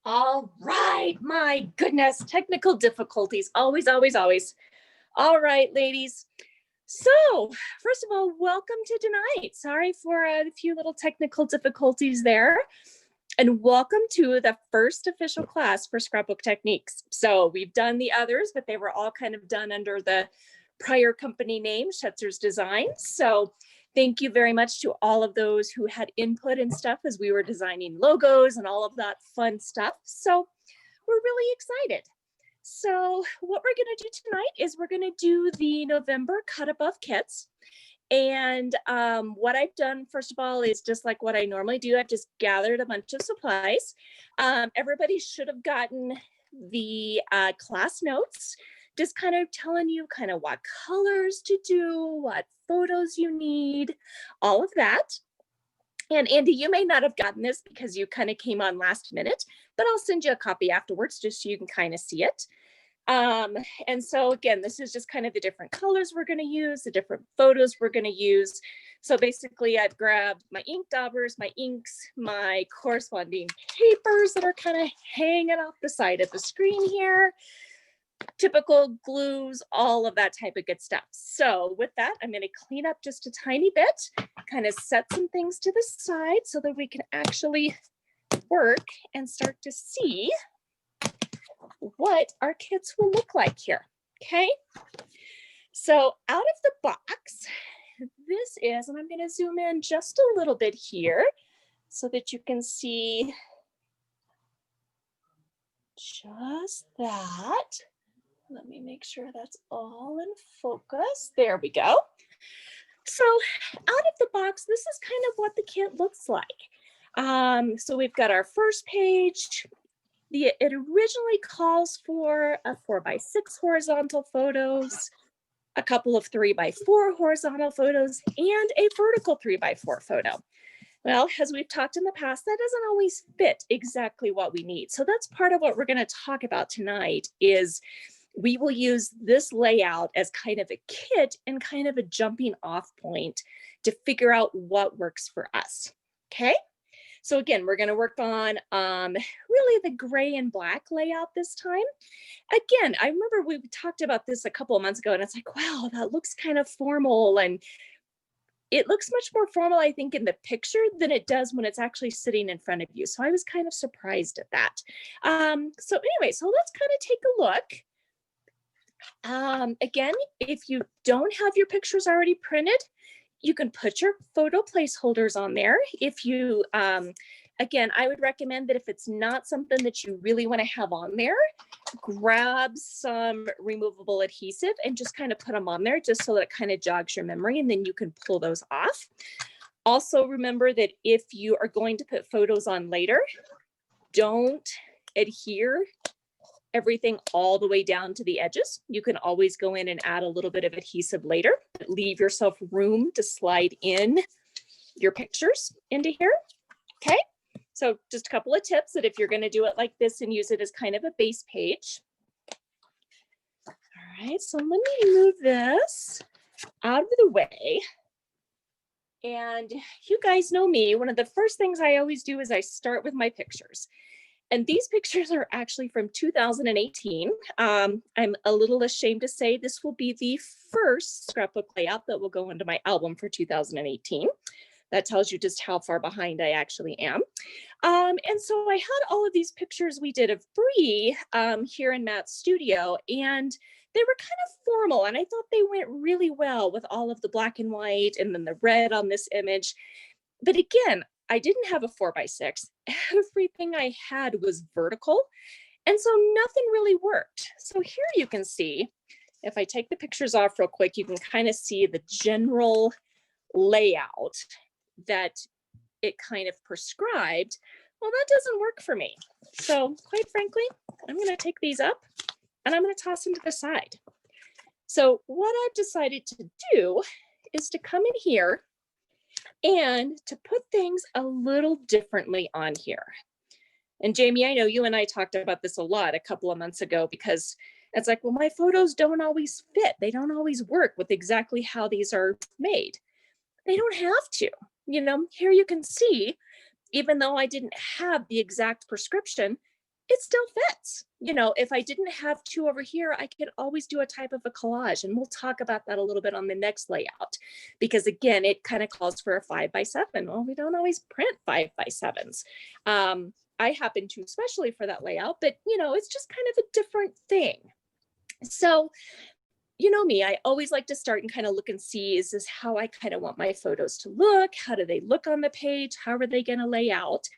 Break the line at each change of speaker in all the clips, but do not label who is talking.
All right, my goodness, technical difficulties, always, always, always. All right, ladies. So, first of all, welcome to tonight. Sorry for a few little technical difficulties there. And welcome to the first official class for Scrapbook Techniques. So we've done the others, but they were all kind of done under the prior company name, Schetzer's Designs. So thank you very much to all of those who had input and stuff as we were designing logos and all of that fun stuff. So we're really excited. So what we're going to do tonight is we're going to do the November cut above kits. And what I've done, first of all, is just like what I normally do. I've just gathered a bunch of supplies. Everybody should have gotten the class notes, just kind of telling you kind of what colors to do, what photos you need, all of that. And Andy, you may not have gotten this because you kind of came on last minute, but I'll send you a copy afterwards just so you can kind of see it. And so again, this is just kind of the different colors we're going to use, the different photos we're going to use. So basically I've grabbed my ink daubers, my inks, my corresponding papers that are kind of hanging off the side of the screen here, typical glues, all of that type of good stuff. So with that, I'm going to clean up just a tiny bit, kind of set some things to the side so that we can actually work and start to see what our kits will look like here. Okay, so out of the box, this is, and I'm going to zoom in just a little bit here so that you can see just that. Let me make sure that's all in focus. There we go. So out of the box, this is kind of what the kit looks like. So we've got our first page. It originally calls for a 4x6 horizontal photos, a couple of 3x4 horizontal photos, and a vertical 3x4 photo. Well, as we've talked in the past, that doesn't always fit exactly what we need. So that's part of what we're going to talk about tonight is we will use this layout as kind of a kit and kind of a jumping off point to figure out what works for us. Okay. So again, we're going to work on really the gray and black layout this time. Again, I remember we talked about this a couple of months ago and it's like, wow, that looks kind of formal. And it looks much more formal, I think, in the picture than it does when it's actually sitting in front of you. So I was kind of surprised at that. So anyway, so let's kind of take a look. Again, if you don't have your pictures already printed, you can put your photo placeholders on there. If you, again, I would recommend that if it's not something that you really want to have on there, grab some removable adhesive and just kind of put them on there just so that it kind of jogs your memory and then you can pull those off. Also remember that if you are going to put photos on later, don't adhere everything all the way down to the edges. You can always go in and add a little bit of adhesive later, but leave yourself room to slide in your pictures into here. Okay, so just a couple of tips that if you're going to do it like this and use it as kind of a base page. All right, so let me move this out of the way. And you guys know me, one of the first things I always do is I start with my pictures. And these pictures are actually from 2018. I'm a little ashamed to say this will be the first scrapbook layout that will go into my album for 2018. That tells you just how far behind I actually am. And so I had all of these pictures we did of Bree here in Matt's studio, and they were kind of formal, and I thought they went really well with all of the black and white and then the red on this image. But again, I didn't have a 4x6. Everything I had was vertical. And so nothing really worked. So here you can see, if I take the pictures off real quick, you can kind of see the general layout that it kind of prescribed. Well, that doesn't work for me. So quite frankly, I'm going to take these up and I'm going to toss them to the side. So what I've decided to do is to come in here and to put things a little differently on here. And Jamie, I know you and I talked about this a lot a couple of months ago because it's like, well, my photos don't always fit. They don't always work with exactly how these are made. They don't have to. You know, here you can see, even though I didn't have the exact prescription, it still fits. You know, if I didn't have two over here, I could always do a type of a collage. And we'll talk about that a little bit on the next layout, because again, it kind of calls for a 5x7. Well, we don't always print 5x7s. I happen to, especially for that layout, but you know, it's just kind of a different thing. So, you know me, I always like to start and kind of look and see, is this how I kind of want my photos to look? How do they look on the page? How are they going to lay out?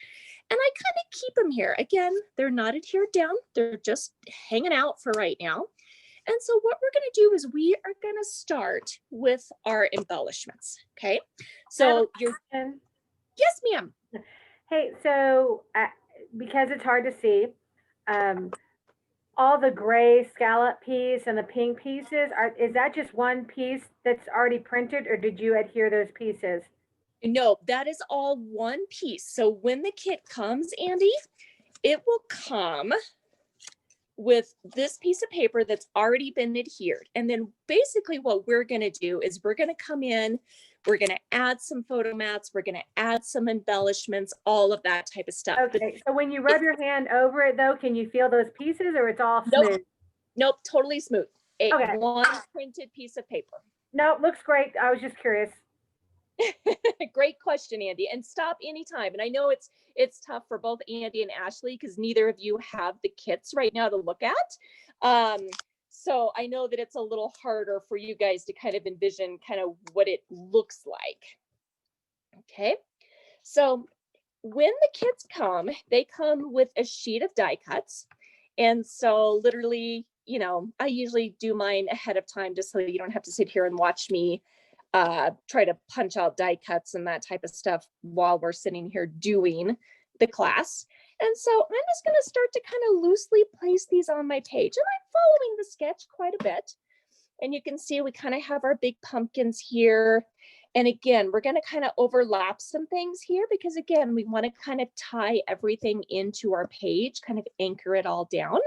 And I kind of keep them here. Again, they're not adhered down. They're just hanging out for right now. And so what we're going to do is we are going to start with our embellishments. Okay. So you're, yes, ma'am.
Hey, so because it's hard to see, all the gray scallop piece and the pink pieces, is that just one piece that's already printed, or did you adhere those pieces?
No, that is all one piece. So when the kit comes, Andy, it will come with this piece of paper that's already been adhered. And then basically what we're going to do is we're going to come in, we're going to add some photo mats, we're going to add some embellishments, all of that type of stuff.
Okay, so when you rub your hand over it though, can you feel those pieces, or it's all smooth?
Nope, totally smooth.
Okay.
One printed piece of paper.
No, looks great. I was just curious.
Great question, Andy, and stop anytime. And I know it's tough for both Andy and Ashley because neither of you have the kits right now to look at. So I know that it's a little harder for you guys to kind of envision kind of what it looks like. Okay, so when the kits come, they come with a sheet of die cuts. And so literally, you know, I usually do mine ahead of time just so you don't have to sit here and watch me try to punch out die cuts and that type of stuff while we're sitting here doing the class. And so I'm just going to start to kind of loosely place these on my page. And I'm following the sketch quite a bit. And you can see we kind of have our big pumpkins here. And again, we're going to kind of overlap some things here because again, we want to kind of tie everything into our page, kind of anchor it all down.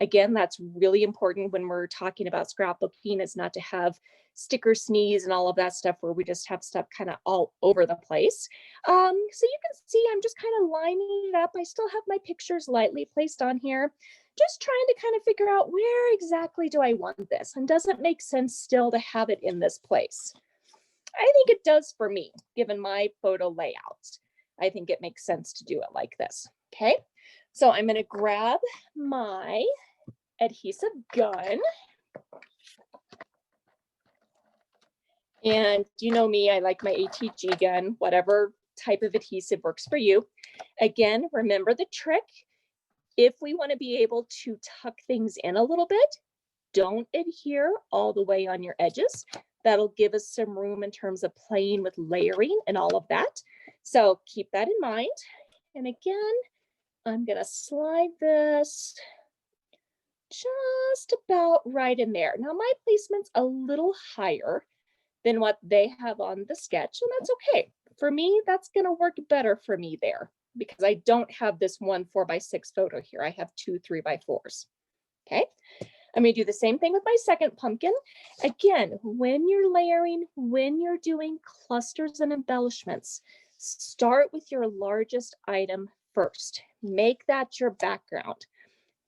Again, that's really important when we're talking about scrapbooking, is not to have sticker sneeze and all of that stuff where we just have stuff kind of all over the place. So you can see I'm just kind of lining it up. I still have my pictures lightly placed on here, just trying to kind of figure out where exactly do I want this, and does it make sense still to have it in this place? I think it does for me, given my photo layout. I think it makes sense to do it like this. Okay, so I'm going to grab my adhesive gun. And you know me, I like my ATG gun, whatever type of adhesive works for you. Again, remember the trick. If we want to be able to tuck things in a little bit, don't adhere all the way on your edges. That'll give us some room in terms of playing with layering and all of that. So keep that in mind. And again, I'm going to slide this just about right in there. Now my placement's a little higher than what they have on the sketch, and that's okay. For me, that's going to work better for me there because I don't have this one 4x6 photo here. I have two 3x4s. Okay. I'm going to do the same thing with my second pumpkin. Again, when you're layering, when you're doing clusters and embellishments, start with your largest item first. Make that your background.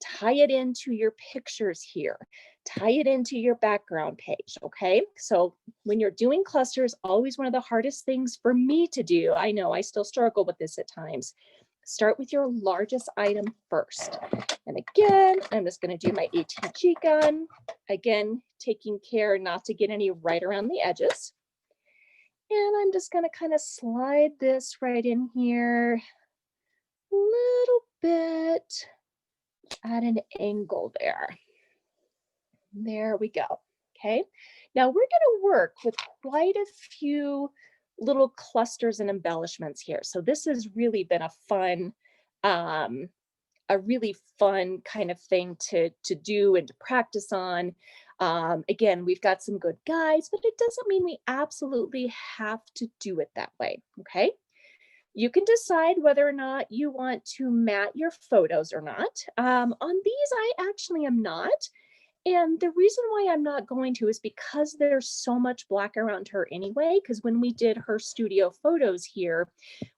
Tie it into your pictures here. Tie it into your background page, okay? So when you're doing clusters, always one of the hardest things for me to do, I know I still struggle with this at times, start with your largest item first. And again, I'm just going to do my ATG gun. Again, taking care not to get any right around the edges. And I'm just going to kind of slide this right in here a little bit at an angle there. There we go. Okay. Now we're going to work with quite a few little clusters and embellishments here. So this has really been a really fun kind of thing to do and to practice on. Again, we've got some good guides, but it doesn't mean we absolutely have to do it that way. Okay. You can decide whether or not you want to mat your photos or not. On these, I actually am not. And the reason why I'm not going to is because there's so much black around her anyway, because when we did her studio photos here,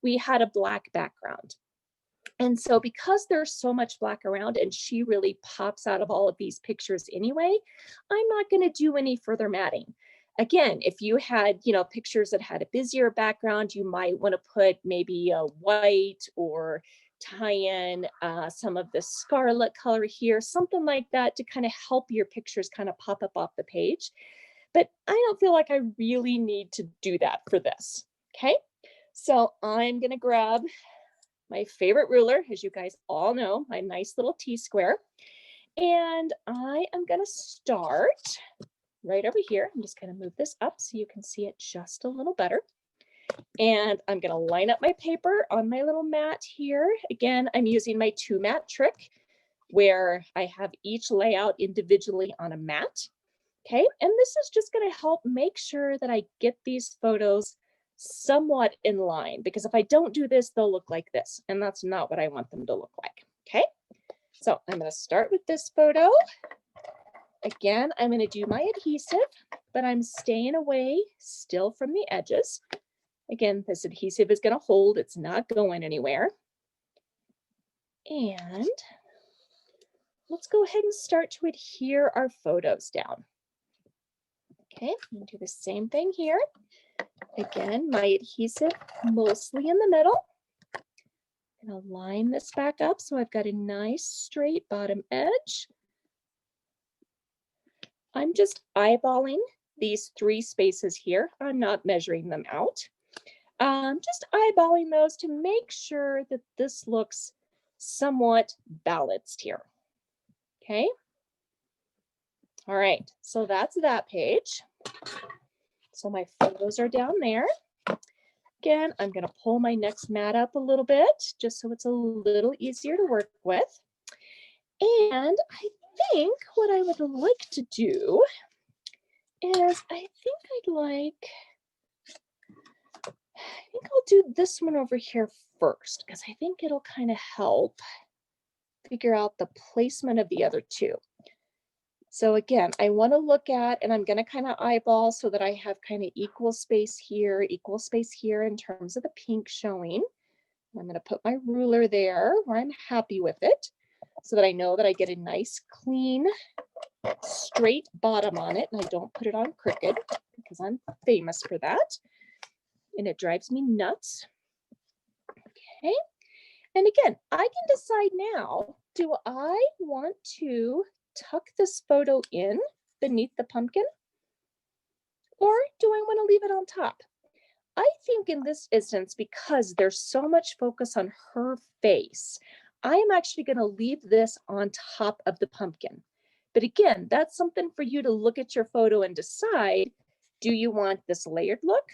we had a black background. And so because there's so much black around and she really pops out of all of these pictures anyway, I'm not going to do any further matting. Again, if you had, pictures that had a busier background, you might want to put maybe a white or tie in some of the scarlet color here, something like that to kind of help your pictures kind of pop up off the page. But I don't feel like I really need to do that for this. Okay, so I'm going to grab my favorite ruler, as you guys all know, my nice little T-square. And I am going to start right over here. I'm just going to move this up so you can see it just a little better. And I'm going to line up my paper on my little mat here. Again, I'm using my 2-mat trick where I have each layout individually on a mat. Okay, and this is just going to help make sure that I get these photos somewhat in line, because if I don't do this, they'll look like this, and that's not what I want them to look like. Okay, so I'm going to start with this photo. Again, I'm going to do my adhesive, but I'm staying away still from the edges. Again, this adhesive is going to hold, it's not going anywhere. And let's go ahead and start to adhere our photos down. Okay, I'm going to do the same thing here. Again, my adhesive mostly in the middle. I'm going to line this back up so I've got a nice straight bottom edge. I'm just eyeballing these 3 spaces here. I'm not measuring them out. Just eyeballing those to make sure that this looks somewhat balanced here. Okay. All right, so that's that page. So my photos are down there. Again, I'm going to pull my next mat up a little bit just so it's a little easier to work with. And I think what I would like to do is I think I'll do this one over here first, because I think it'll kind of help figure out the placement of the other 2. So again, I want to look at, and I'm going to kind of eyeball so that I have kind of equal space here in terms of the pink showing. I'm going to put my ruler there where I'm happy with it so that I know that I get a nice, clean, straight bottom on it, and I don't put it on crooked because I'm famous for that. And it drives me nuts. Okay. And again, I can decide now, do I want to tuck this photo in beneath the pumpkin, or do I want to leave it on top? I think in this instance, because there's so much focus on her face, I'm actually going to leave this on top of the pumpkin. But again, that's something for you to look at your photo and decide, do you want this layered look?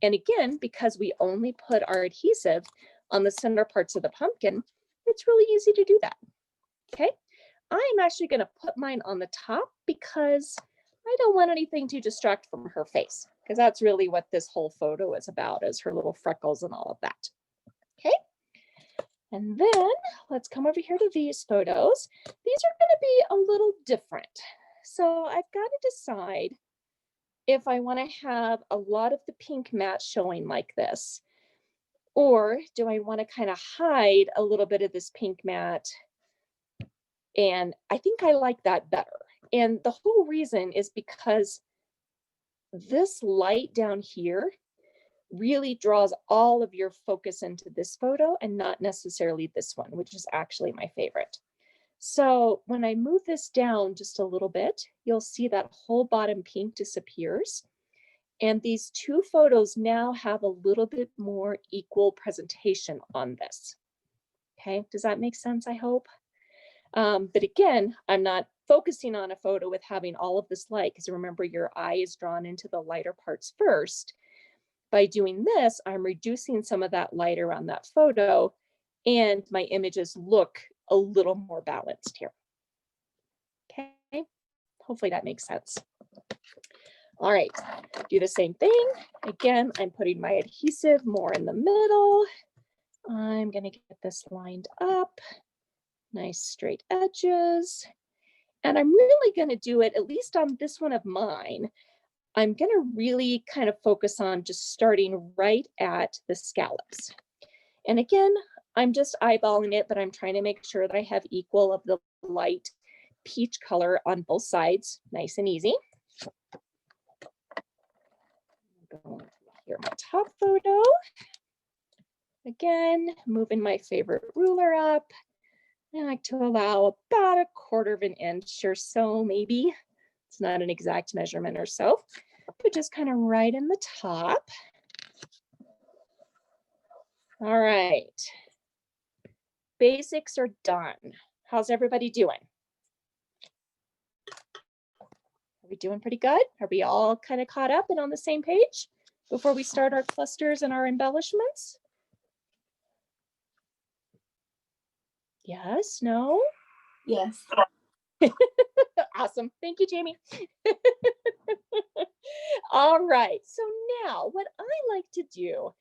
And again, because we only put our adhesive on the center parts of the pumpkin, it's really easy to do that. Okay, I'm actually going to put mine on the top because I don't want anything to distract from her face, because that's really what this whole photo is about, is her little freckles and all of that. Okay, and then let's come over here to these photos. These are going to be a little different. So I've got to decide if I want to have a lot of the pink mat showing like this, or do I want to kind of hide a little bit of this pink mat? And I think I like that better. And the whole reason is because this light down here really draws all of your focus into this photo and not necessarily this one, which is actually my favorite. So when I move this down just a little bit, you'll see that whole bottom pink disappears. And these 2 photos now have a little bit more equal presentation on this. Okay, does that make sense, I hope? But again, I'm not focusing on a photo with having all of this light, because remember, your eye is drawn into the lighter parts first. By doing this, I'm reducing some of that light around that photo, and my images look a little more balanced here. Okay, hopefully that makes sense. All right, do the same thing. Again, I'm putting my adhesive more in the middle. I'm going to get this lined up. Nice straight edges. And I'm really going to do it, at least on this one of mine, I'm going to really kind of focus on just starting right at the scallops. And again, I'm just eyeballing it, but I'm trying to make sure that I have equal of the light peach color on both sides, nice and easy. Go here, my top photo. Again, moving my favorite ruler up. I like to allow about 1/4 of an inch or so, maybe. It's not an exact measurement or so, but just kind of right in the top. All right. Basics are done. How's everybody doing? Are we doing pretty good? Are we all kind of caught up and on the same page before we start our clusters and our embellishments? Yes, no?
Yes.
Awesome. Thank you, Jamie. All right. So now what I like to do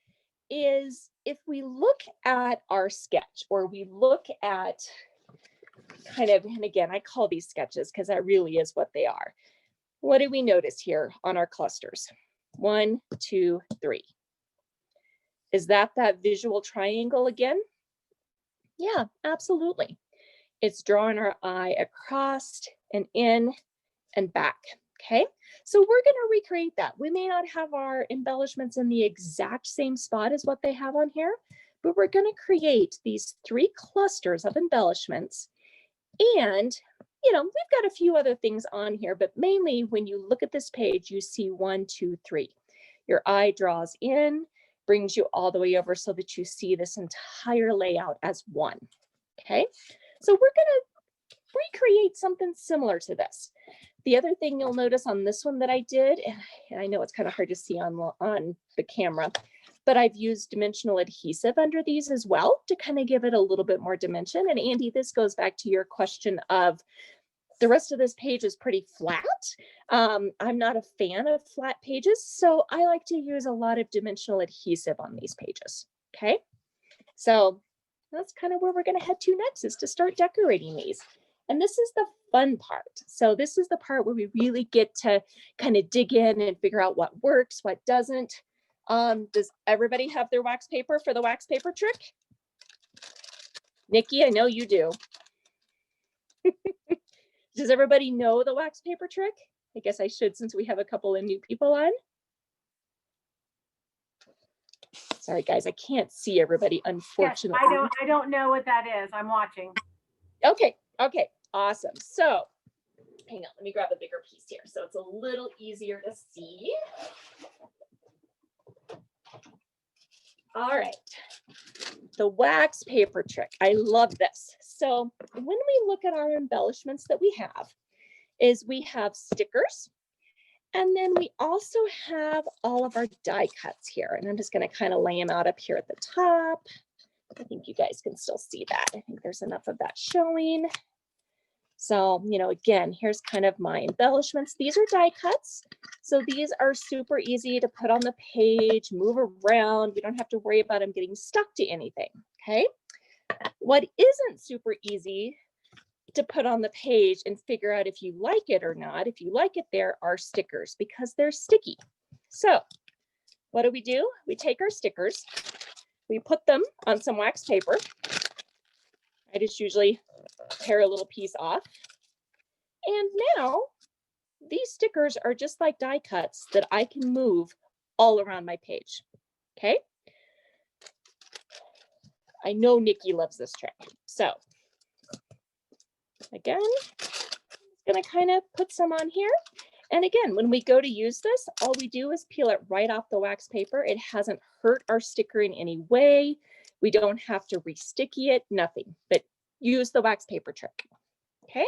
is if we look at our sketch or we look at kind of, and again, I call these sketches because that really is what they are. What do we notice here on our clusters? 1, 2, 3. Is that visual triangle again? Yeah, absolutely. It's drawing our eye across and in and back. Okay, so we're going to recreate that. We may not have our embellishments in the exact same spot as what they have on here, but we're going to create these 3 clusters of embellishments. And, you know, we've got a few other things on here, but mainly when you look at this page, you see 1, 2, 3. Your eye draws in, brings you all the way over so that you see this entire layout as one. Okay, so we're going to recreate something similar to this. The other thing you'll notice on this one that I did, and I know it's kind of hard to see on the camera, but I've used dimensional adhesive under these as well to kind of give it a little bit more dimension. And Andy, this goes back to your question of the rest of this page is pretty flat. I'm not a fan of flat pages, so I like to use a lot of dimensional adhesive on these pages. Okay, so that's kind of where we're going to head to next, is to start decorating these. And this is the fun part. So this is the part where we really get to kind of dig in and figure out what works, what doesn't. Does everybody have their wax paper for the wax paper trick? Nikki, I know you do. Does everybody know the wax paper trick? I guess I should, since we have a couple of new people on. Sorry, guys, I can't see everybody, unfortunately.
Yes, I don't know what that is. I'm watching.
Okay, awesome. So hang on, let me grab a bigger piece here so it's a little easier to see. All right, the wax paper trick. I love this. So when we look at our embellishments that we have stickers, and then we also have all of our die cuts here. And I'm just going to kind of lay them out up here at the top. I think you guys can still see that. I think there's enough of that showing. So, you know, again, here's kind of my embellishments. These are die cuts. So these are super easy to put on the page, move around. We don't have to worry about them getting stuck to anything, okay? What isn't super easy to put on the page and figure out if you like it or not, if you like it, there are stickers because they're sticky. So what do? We take our stickers, we put them on some wax paper. I just usually tear a little piece off. And now these stickers are just like die cuts that I can move all around my page. Okay. I know Nikki loves this trick. So again, I'm gonna kind of put some on here. And again, when we go to use this, all we do is peel it right off the wax paper. It hasn't hurt our sticker in any way. We don't have to re-sticky it, nothing, but use the wax paper trick, okay?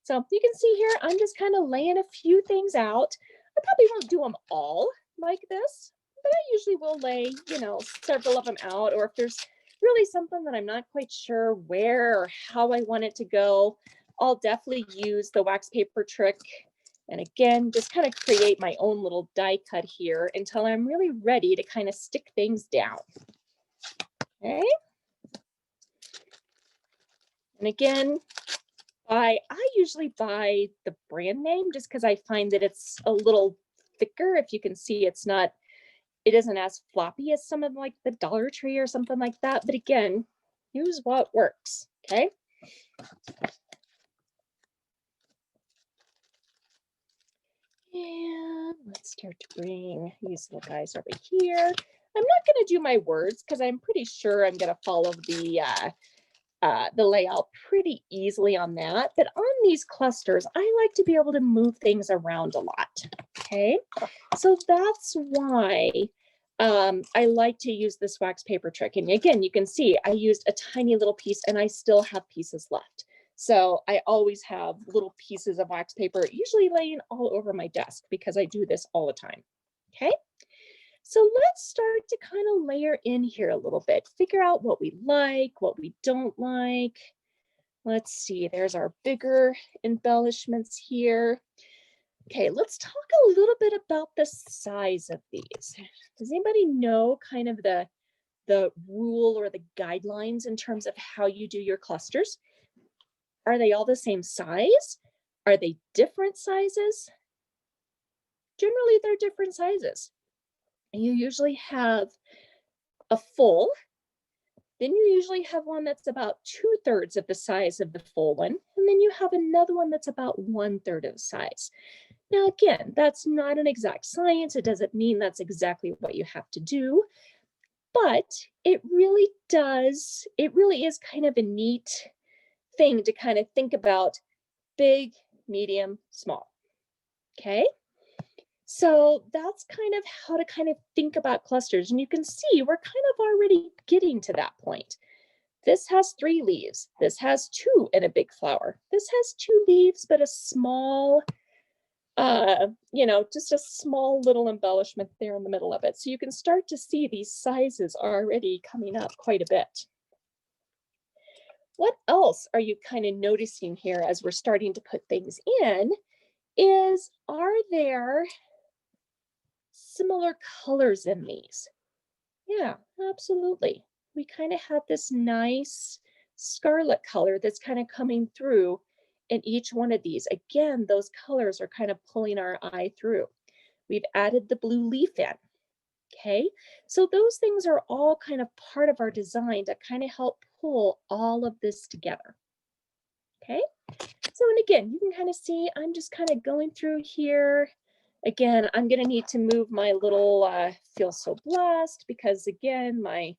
So you can see here, I'm just kind of laying a few things out. I probably won't do them all like this, but I usually will lay, you know, several of them out, or if there's really something that I'm not quite sure where or how I want it to go, I'll definitely use the wax paper trick. And again, just kind of create my own little die cut here until I'm really ready to kind of stick things down. Okay. And again, I usually buy the brand name just because I find that it's a little thicker. If you can see, it's not It isn't as floppy as some of like the Dollar Tree or something like that. But again, use what works, okay? And let's start to bring these little guys over here. I'm not going to do my words because I'm pretty sure I'm going to follow the layout pretty easily on that. But on these clusters, I like to be able to move things around a lot. Okay, so that's why I like to use this wax paper trick. And again, you can see I used a tiny little piece and I still have pieces left. So I always have little pieces of wax paper, usually laying all over my desk because I do this all the time. Okay, so let's start to kind of layer in here a little bit, figure out what we like, what we don't like. Let's see, there's our bigger embellishments here. Okay, let's talk a little bit about the size of these. Does anybody know kind of the rule or the guidelines in terms of how you do your clusters? Are they all the same size? Are they different sizes? Generally, they're different sizes. You usually have a full, then you usually have one that's about 2/3 of the size of the full one, and then you have another one that's about 1/3 of the size. Now, again, that's not an exact science. It doesn't mean that's exactly what you have to do, but it really is kind of a neat thing to kind of think about: big, medium, small. Okay. So that's kind of how to kind of think about clusters. And you can see we're kind of already getting to that point. This has 3 leaves. This has 2 and a big flower. This has 2 leaves, but a small, just a small little embellishment there in the middle of it. So you can start to see these sizes are already coming up quite a bit. What else are you kind of noticing here as we're starting to put things in is, are there similar colors in these? Yeah, absolutely. We kind of have this nice scarlet color that's kind of coming through in each one of these. Again, those colors are kind of pulling our eye through. We've added the blue leaf in. Okay, so those things are all kind of part of our design to kind of help pull all of this together. Okay, so and again, you can kind of see I'm just kind of going through here. Again, I'm going to need to move my little feel so blessed, because again, my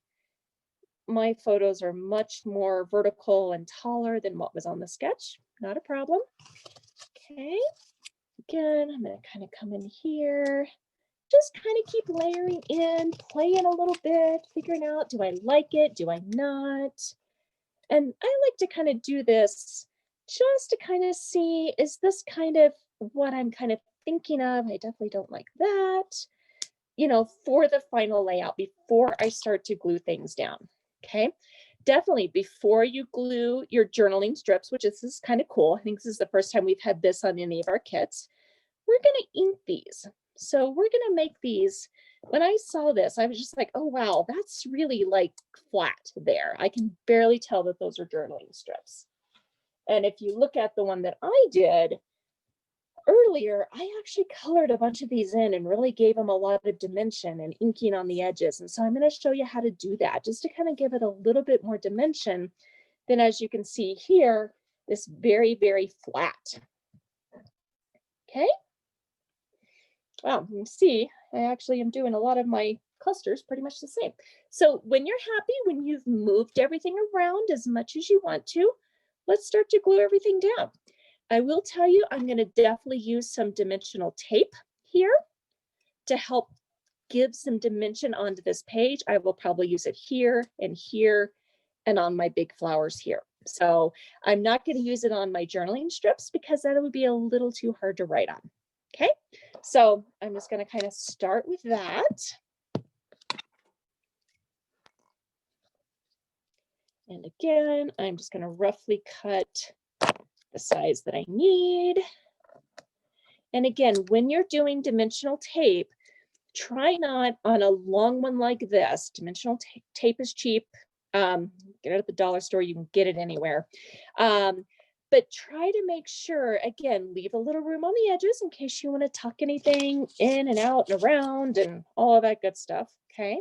photos are much more vertical and taller than what was on the sketch. Not a problem. Okay, again, I'm going to kind of come in here. Just kind of keep layering in, playing a little bit, figuring out, do I like it? Do I not? And I like to kind of do this just to kind of see, is this kind of what I'm kind of thinking of? I definitely don't like that, for the final layout before I start to glue things down. Okay. Definitely before you glue your journaling strips, which is kind of cool. I think this is the first time we've had this on any of our kits. We're going to ink these. So we're going to make these. When I saw this, I was just like, oh, wow, that's really like flat there. I can barely tell that those are journaling strips. And if you look at the one that I did earlier, I actually colored a bunch of these in and really gave them a lot of dimension and inking on the edges. And so I'm going to show you how to do that, just to kind of give it a little bit more dimension than, as you can see here, this very, very flat. Okay. Wow, you can see I actually am doing a lot of my clusters pretty much the same. So when you're happy, when you've moved everything around as much as you want to, let's start to glue everything down. I will tell you, I'm going to definitely use some dimensional tape here to help give some dimension onto this page. I will probably use it here and on my big flowers here. So I'm not going to use it on my journaling strips because that would be a little too hard to write on. Okay, so I'm just going to kind of start with that. And again, I'm just going to roughly cut the size that I need. And again, when you're doing dimensional tape, try not on a long one like this. Dimensional tape is cheap. Get it at the dollar store. You can get it anywhere. But try to make sure, again, leave a little room on the edges in case you want to tuck anything in and out and around and all of that good stuff, okay?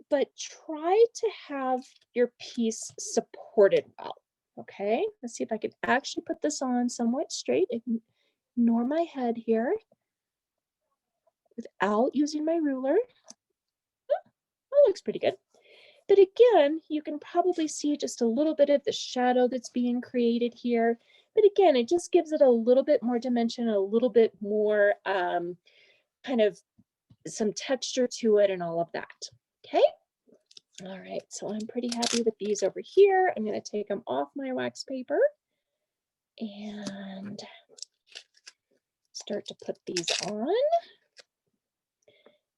But try to have your piece supported well, okay? Let's see if I can actually put this on somewhat straight. Ignore my head here without using my ruler. That looks pretty good. But again, you can probably see just a little bit of the shadow that's being created here. But again, it just gives it a little bit more dimension, a little bit more kind of some texture to it and all of that. Okay. All right, so I'm pretty happy with these over here. I'm going to take them off my wax paper and start to put these on.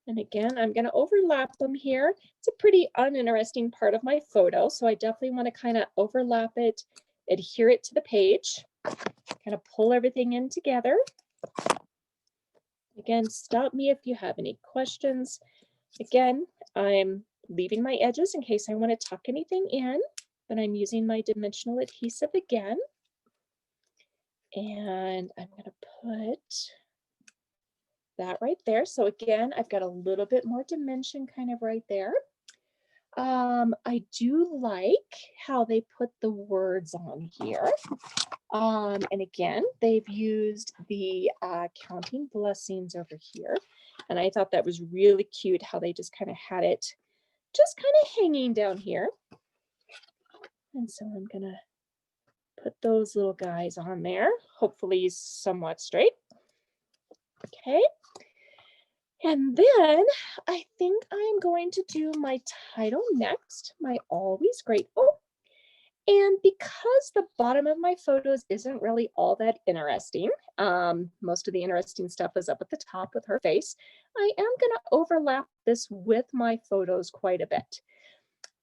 And again, I'm going to overlap them here. It's a pretty uninteresting part of my photo, so I definitely want to kind of overlap it, adhere it to the page, kind of pull everything in together. Again, stop me if you have any questions. Again, I'm leaving my edges in case I want to tuck anything in, but I'm using my dimensional adhesive again. And I'm going to put that right there. So again, I've got a little bit more dimension kind of right there. I do like how they put the words on here. And again, they've used the counting blessings over here. And I thought that was really cute how they just kind of had it just kind of hanging down here. And so I'm going to put those little guys on there, hopefully somewhat straight. Okay. And then I think I'm going to do my title next, my Always Grateful. And because the bottom of my photos isn't really all that interesting, most of the interesting stuff is up at the top with her face, I am going to overlap this with my photos quite a bit.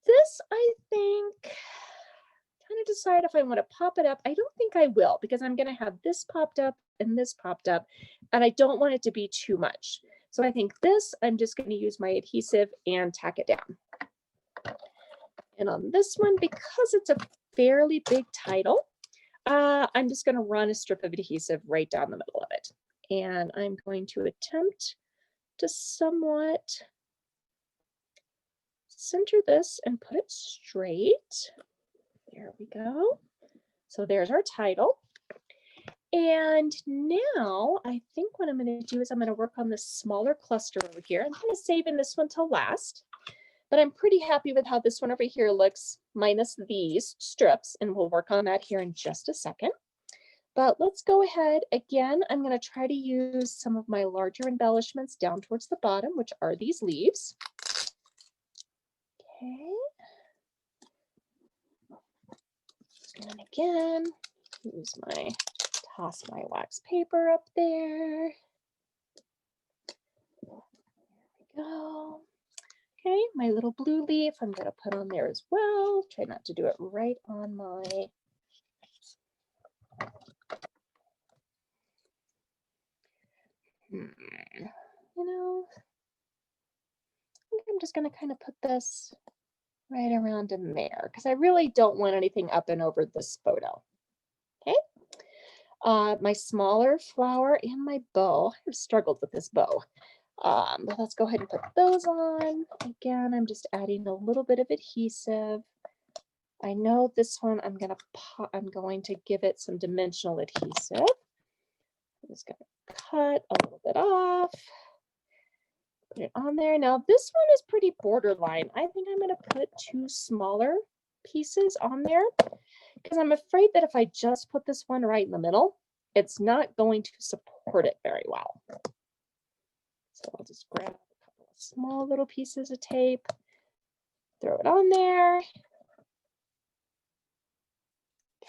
This, I think, trying to decide if I want to pop it up. I don't think I will, because I'm going to have this popped up and this popped up, and I don't want it to be too much. So I think this, I'm just going to use my adhesive and tack it down. And on this one, because it's a fairly big title, I'm just going to run a strip of adhesive right down the middle of it. And I'm going to attempt to somewhat center this and put it straight. There we go. So there's our title. And now I think what I'm going to do is I'm going to work on this smaller cluster over here. I'm kind of saving this one till last, but I'm pretty happy with how this one over here looks minus these strips, and we'll work on that here in just a second. But let's go ahead. Again, I'm going to try to use some of my larger embellishments down towards the bottom, which are these leaves. Okay. And again, toss my wax paper up there. There we go. Okay, my little blue leaf, I'm going to put on there as well. Try not to do it right on my you know, I think I'm just going to kind of put this right around in there because I really don't want anything up and over this photo. Okay. My smaller flower and my bow. I've struggled with this bow. But let's go ahead and put those on. Again, I'm just adding a little bit of adhesive. I know this one I'm going to give it some dimensional adhesive. I'm just going to cut a little bit off. Put it on there. Now this one is pretty borderline. I think I'm going to put 2 smaller pieces on there because I'm afraid that if I just put this one right in the middle, it's not going to support it very well. So I'll just grab a couple of small little pieces of tape, throw it on there.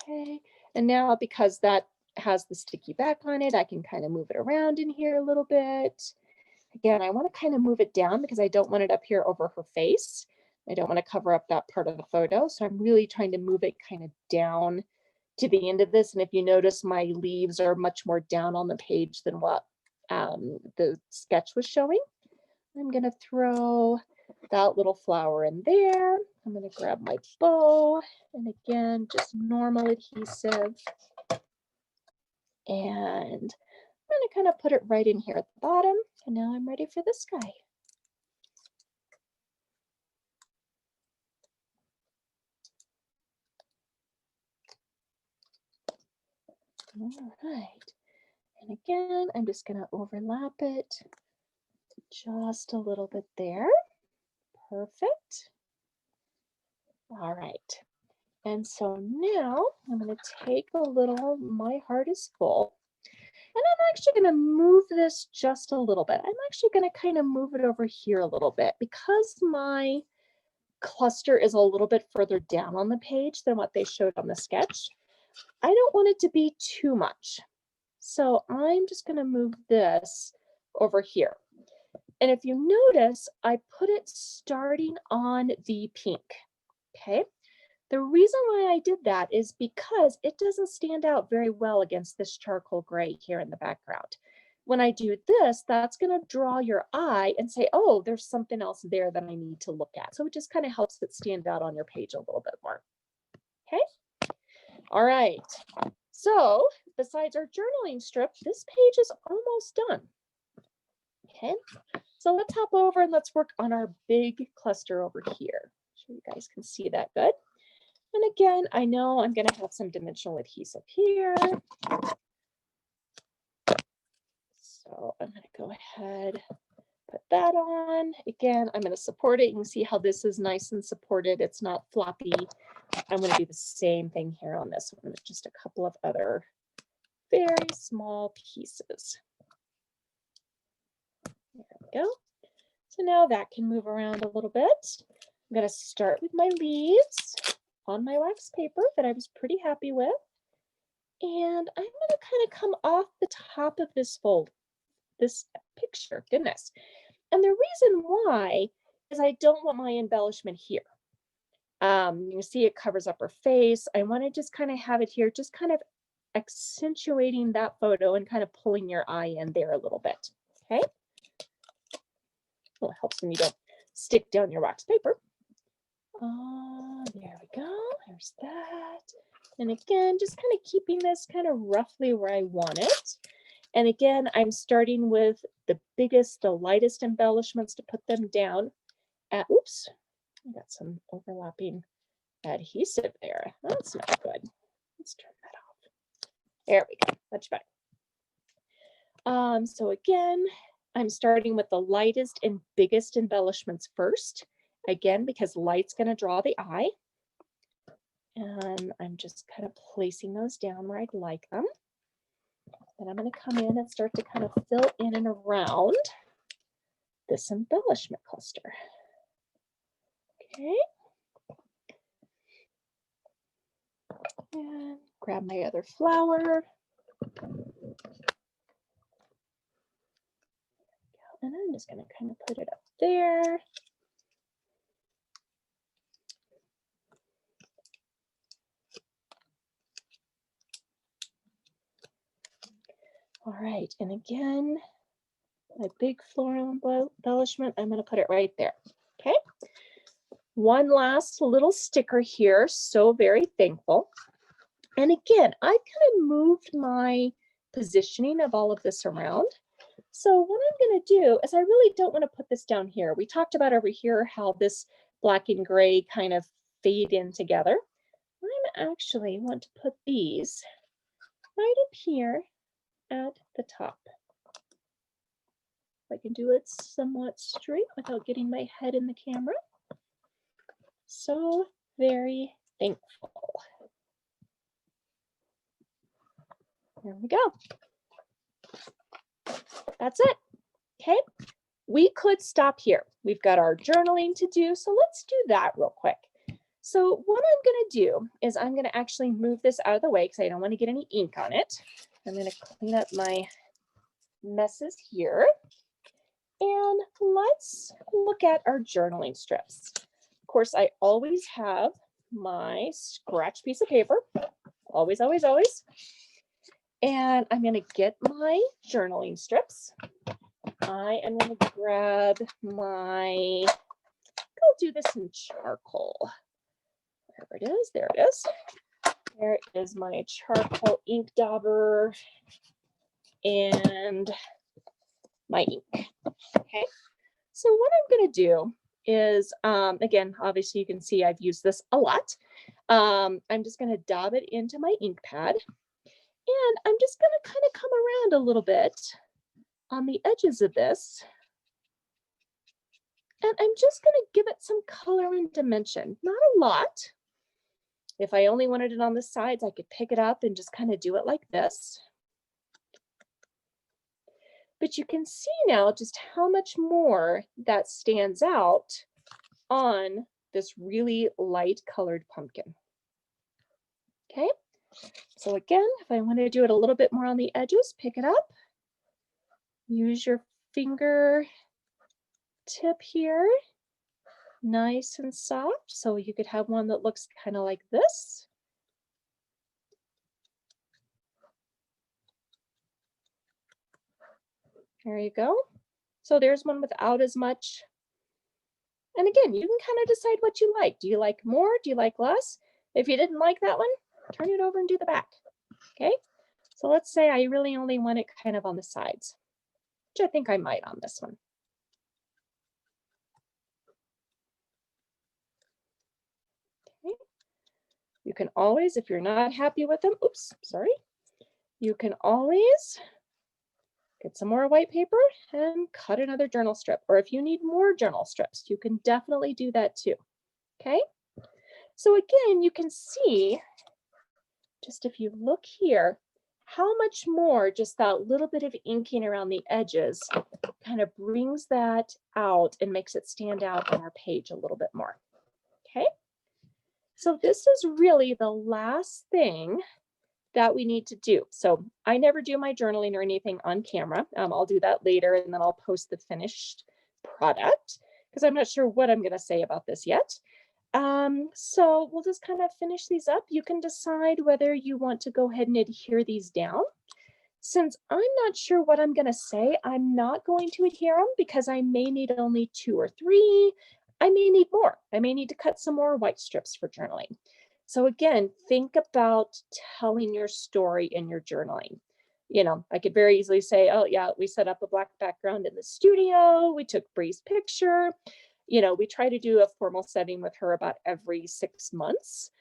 Okay, and now because that has the sticky back on it, I can kind of move it around in here a little bit. Again, I want to kind of move it down because I don't want it up here over her face. I don't want to cover up that part of the photo. So I'm really trying to move it kind of down to the end of this. And if you notice, my leaves are much more down on the page than what the sketch was showing. I'm going to throw that little flower in there. I'm going to grab my bow, and again, just normal adhesive. And I'm going to kind of put it right in here at the bottom. And now I'm ready for this guy. All right. And again, I'm just going to overlap it just a little bit there. Perfect. All right. And so now I'm going to take a little My Heart is Full. And I'm actually going to move this just a little bit. I'm actually going to kind of move it over here a little bit because my cluster is a little bit further down on the page than what they showed on the sketch. I don't want it to be too much. So I'm just going to move this over here. And if you notice, I put it starting on the pink. Okay. The reason why I did that is because it doesn't stand out very well against this charcoal gray here in the background. When I do this, that's going to draw your eye and say, oh, there's something else there that I need to look at. So it just kind of helps it stand out on your page a little bit more. Okay. All right. So besides our journaling strip, this page is almost done. Okay. So let's hop over and let's work on our big cluster over here. So you guys can see that good. And again, I know I'm going to have some dimensional adhesive here. So I'm going to go ahead, put that on. Again, I'm going to support it. You can see how this is nice and supported. It's not floppy. I'm going to do the same thing here on this one with just a couple of other very small pieces. There we go. So now that can move around a little bit. I'm going to start with my leaves on my wax paper that I was pretty happy with. And I'm going to kind of come off the top of this fold, this picture, goodness. And the reason why is I don't want my embellishment here. You can see it covers up her face. I want to just kind of have it here, just kind of accentuating that photo and kind of pulling your eye in there a little bit. Okay. Well, it helps when you don't stick down your wax paper. There we go. There's that. And again, just kind of keeping this kind of roughly where I want it. And again, I'm starting with the biggest, the lightest embellishments to put them down at, oops, I got some overlapping adhesive there. That's not good. Let's turn that off. There we go. Much better. So again, I'm starting with the lightest and biggest embellishments first. Again, because light's going to draw the eye. And I'm just kind of placing those down where I'd like them. And I'm going to come in and start to kind of fill in and around this embellishment cluster. Okay. And grab my other flower. And I'm just going to kind of put it up there. All right, and again, my big floral embellishment, I'm going to put it right there. Okay. One last little sticker here. So very thankful. And again, I kind of moved my positioning of all of this around. So what I'm going to do is I really don't want to put this down here. We talked about over here how this black and gray kind of fade in together. I'm actually want to put these right up here at the top. I can do it somewhat straight without getting my head in the camera. So very thankful. There we go. That's it. Okay. We could stop here. We've got our journaling to do. So let's do that real quick. So what I'm going to do is I'm going to actually move this out of the way because I don't want to get any ink on it. I'm going to clean up my messes here. And let's look at our journaling strips. Of course, I always have my scratch piece of paper. Always, always, always. And I'm going to get my journaling strips. I am going to grab my I'll do this in charcoal. There it is, there it is. There is my charcoal ink dauber and my ink. Okay, so what I'm going to do is, again, obviously you can see I've used this a lot. I'm just going to dab it into my ink pad, and I'm just going to kind of come around a little bit on the edges of this. And I'm just going to give it some color and dimension, not a lot. If I only wanted it on the sides, I could pick it up and just kind of do it like this. But you can see now just how much more that stands out on this really light colored pumpkin. Okay, so again, if I want to do it a little bit more on the edges, pick it up. Use your finger tip here, nice and soft. So you could have one that looks kind of like this. There you go. So there's one without as much. And again, you can kind of decide what you like. Do you like more? Do you like less? If you didn't like that one, turn it over and do the back. Okay. So let's say I really only want it kind of on the sides, which I think I might on this one. Okay. You can always, if you're not happy with them, oops, sorry. You can always get some more white paper and cut another journal strip. Or if you need more journal strips, you can definitely do that too. Okay. So again, you can see, just if you look here, how much more just that little bit of inking around the edges kind of brings that out and makes it stand out on our page a little bit more. Okay. So this is really the last thing that we need to do. So I never do my journaling or anything on camera. I'll do that later, and then I'll post the finished product because I'm not sure what I'm going to say about this yet. So we'll just kind of finish these up. You can decide whether you want to go ahead and adhere these down. Since I'm not sure what I'm going to say, I'm not going to adhere them because I may need only 2 or 3. I may need more. I may need to cut some more white strips for journaling. So again, think about telling your story in your journaling. You know, I could very easily say, oh yeah, we set up a black background in the studio. We took Bree's picture. You know, we try to do a formal setting with her about every 6 months,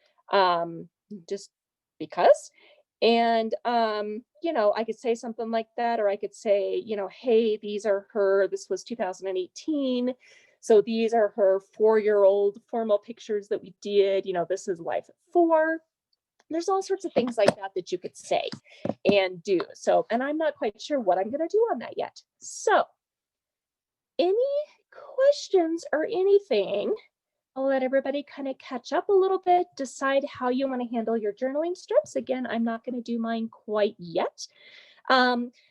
just because. And, you know, I could say something like that, or I could say, you know, hey, these are her, this was 2018. So these are her 4-year-old formal pictures that we did. You know, this is life at 4. There's all sorts of things like that that you could say and do. So, and I'm not quite sure what I'm going to do on that yet. So any questions or anything? I'll let everybody kind of catch up a little bit, decide how you want to handle your journaling strips. Again, I'm not going to do mine quite yet.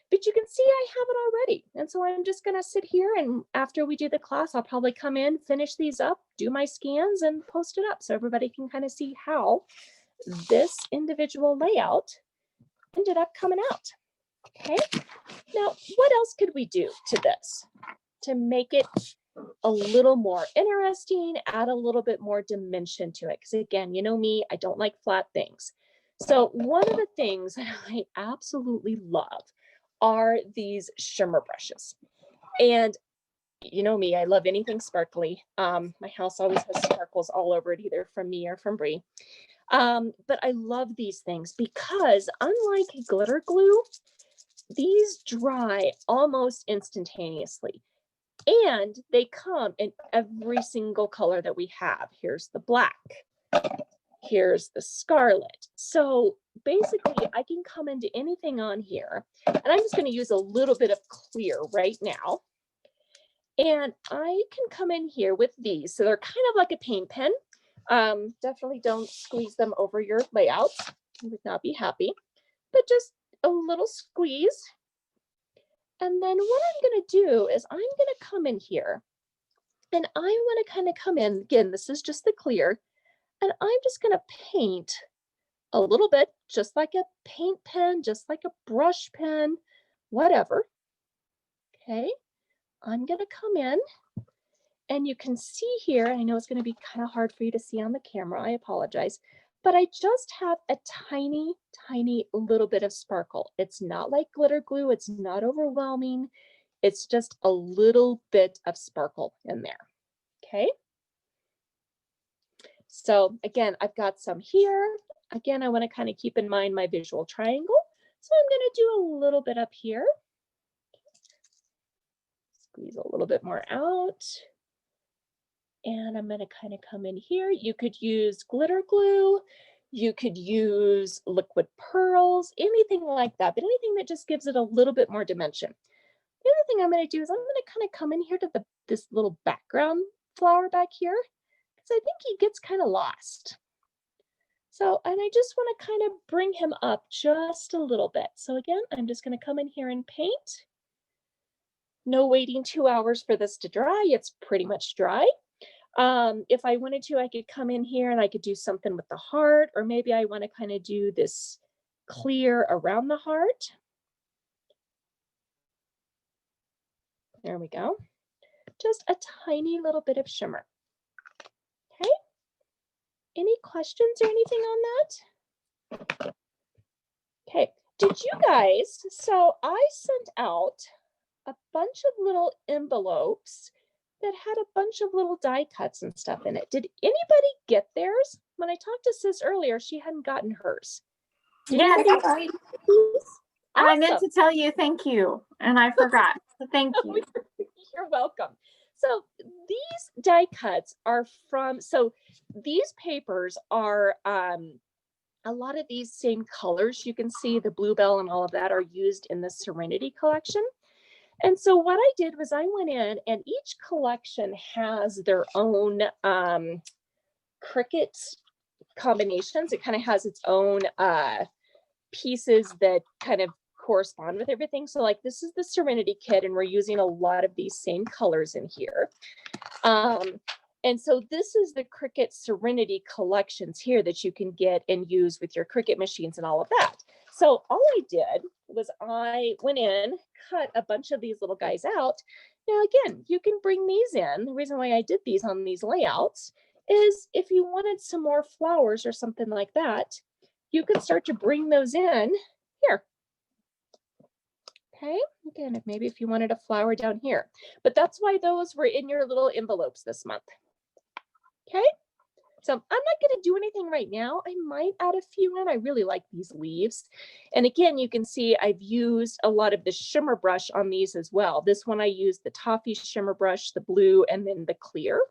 But you can see I have it already. And so I'm just going to sit here, and after we do the class, I'll probably come in, finish these up, do my scans, and post it up so everybody can kind of see how this individual layout ended up coming out. Okay. Now, what else could we do to this to make it a little more interesting, add a little bit more dimension to it? Because again, you know me, I don't like flat things. So one of the things that I absolutely love are these shimmer brushes. And you know me, I love anything sparkly. My house always has sparkles all over it, either from me or from Bree. But I love these things because unlike glitter glue, these dry almost instantaneously. And they come in every single color that we have. Here's the black. Here's the scarlet. So basically I can come into anything on here, and I'm just going to use a little bit of clear right now. And I can come in here with these. So they're kind of like a paint pen. Definitely don't squeeze them over your layout. You would not be happy, but just a little squeeze. And then what I'm going to do is I'm going to come in here, and I want to kind of come in. Again, this is just the clear. And I'm just going to paint a little bit, just like a paint pen, just like a brush pen, whatever. Okay. I'm going to come in, And you can see here, I know it's going to be kind of hard for you to see on the camera, I apologize, but I just have a tiny, tiny little bit of sparkle. It's not like glitter glue, it's not overwhelming. It's just a little bit of sparkle in there, okay? So again, I've got some here. Again, I want to kind of keep in mind my visual triangle. So I'm going to do a little bit up here. Squeeze a little bit more out. And I'm going to kind of come in here. You could use glitter glue. You could use liquid pearls, anything like that, but anything that just gives it a little bit more dimension. The other thing I'm going to do is I'm going to kind of come in here to this little background flower back here, because I think he gets kind of lost. So, and I just want to kind of bring him up just a little bit. So again, I'm just going to come in here and paint. No waiting 2 hours for this to dry. It's pretty much dry. If I wanted to, I could come in here and I could do something with the heart, or maybe I want to kind of do this clear around the heart. There we go. Just a tiny little bit of shimmer. Okay. Any questions or anything on that? Okay. Did you guys, so I sent out a bunch of little envelopes that had a bunch of little die cuts and stuff in it. Did anybody get theirs? When I talked to Sis earlier, she hadn't gotten hers. Did
Yes,
anybody?
I meant to tell you thank you, and I forgot. So thank you.
You're welcome. So these die cuts are from, so these papers are a lot of these same colors. You can see the bluebell and all of that are used in the Serenity collection. And so what I did was I went in, and each collection has their own Cricut combinations. It kind of has its own pieces that kind of correspond with everything. So like this is the Serenity kit, and we're using a lot of these same colors in here. And so this is the Cricut Serenity collections here that you can get and use with your Cricut machines and all of that. So all I did was I went in, cut a bunch of these little guys out. Now, again, you can bring these in. The reason why I did these on these layouts is if you wanted some more flowers or something like that, you can start to bring those in here. Okay, again, maybe if you wanted a flower down here, but that's why those were in your little envelopes this month. Okay, so I'm not going to do anything right now. I might add a few in. I really like these leaves. And again, you can see I've used a lot of the shimmer brush on these as well. This one I used the toffee shimmer brush, the blue, and then the clear.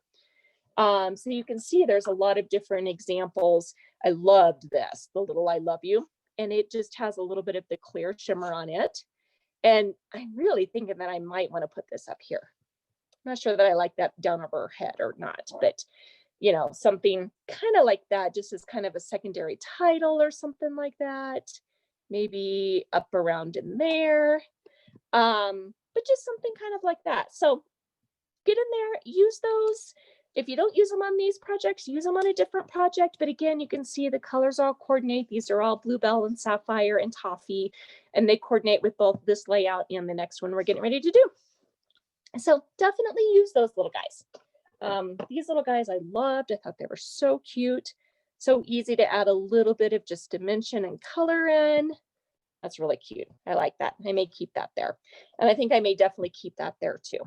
So you can see there's a lot of different examples. I loved this, the little I love you. And it just has a little bit of the clear shimmer on it. And I'm really thinking that I might want to put this up here. I'm not sure that I like that down over her head or not, but you know, something kind of like that, just as kind of a secondary title or something like that. Maybe up around in there, but just something kind of like that. So get in there, use those. If you don't use them on these projects, use them on a different project. But again, you can see the colors all coordinate. These are all bluebell and sapphire and toffee, and they coordinate with both this layout and the next one we're getting ready to do. So definitely use those little guys. These little guys I loved. I thought they were so cute. So easy to add a little bit of just dimension and color in. That's really cute. I like that. I may keep that there. And I think I may definitely keep that there too.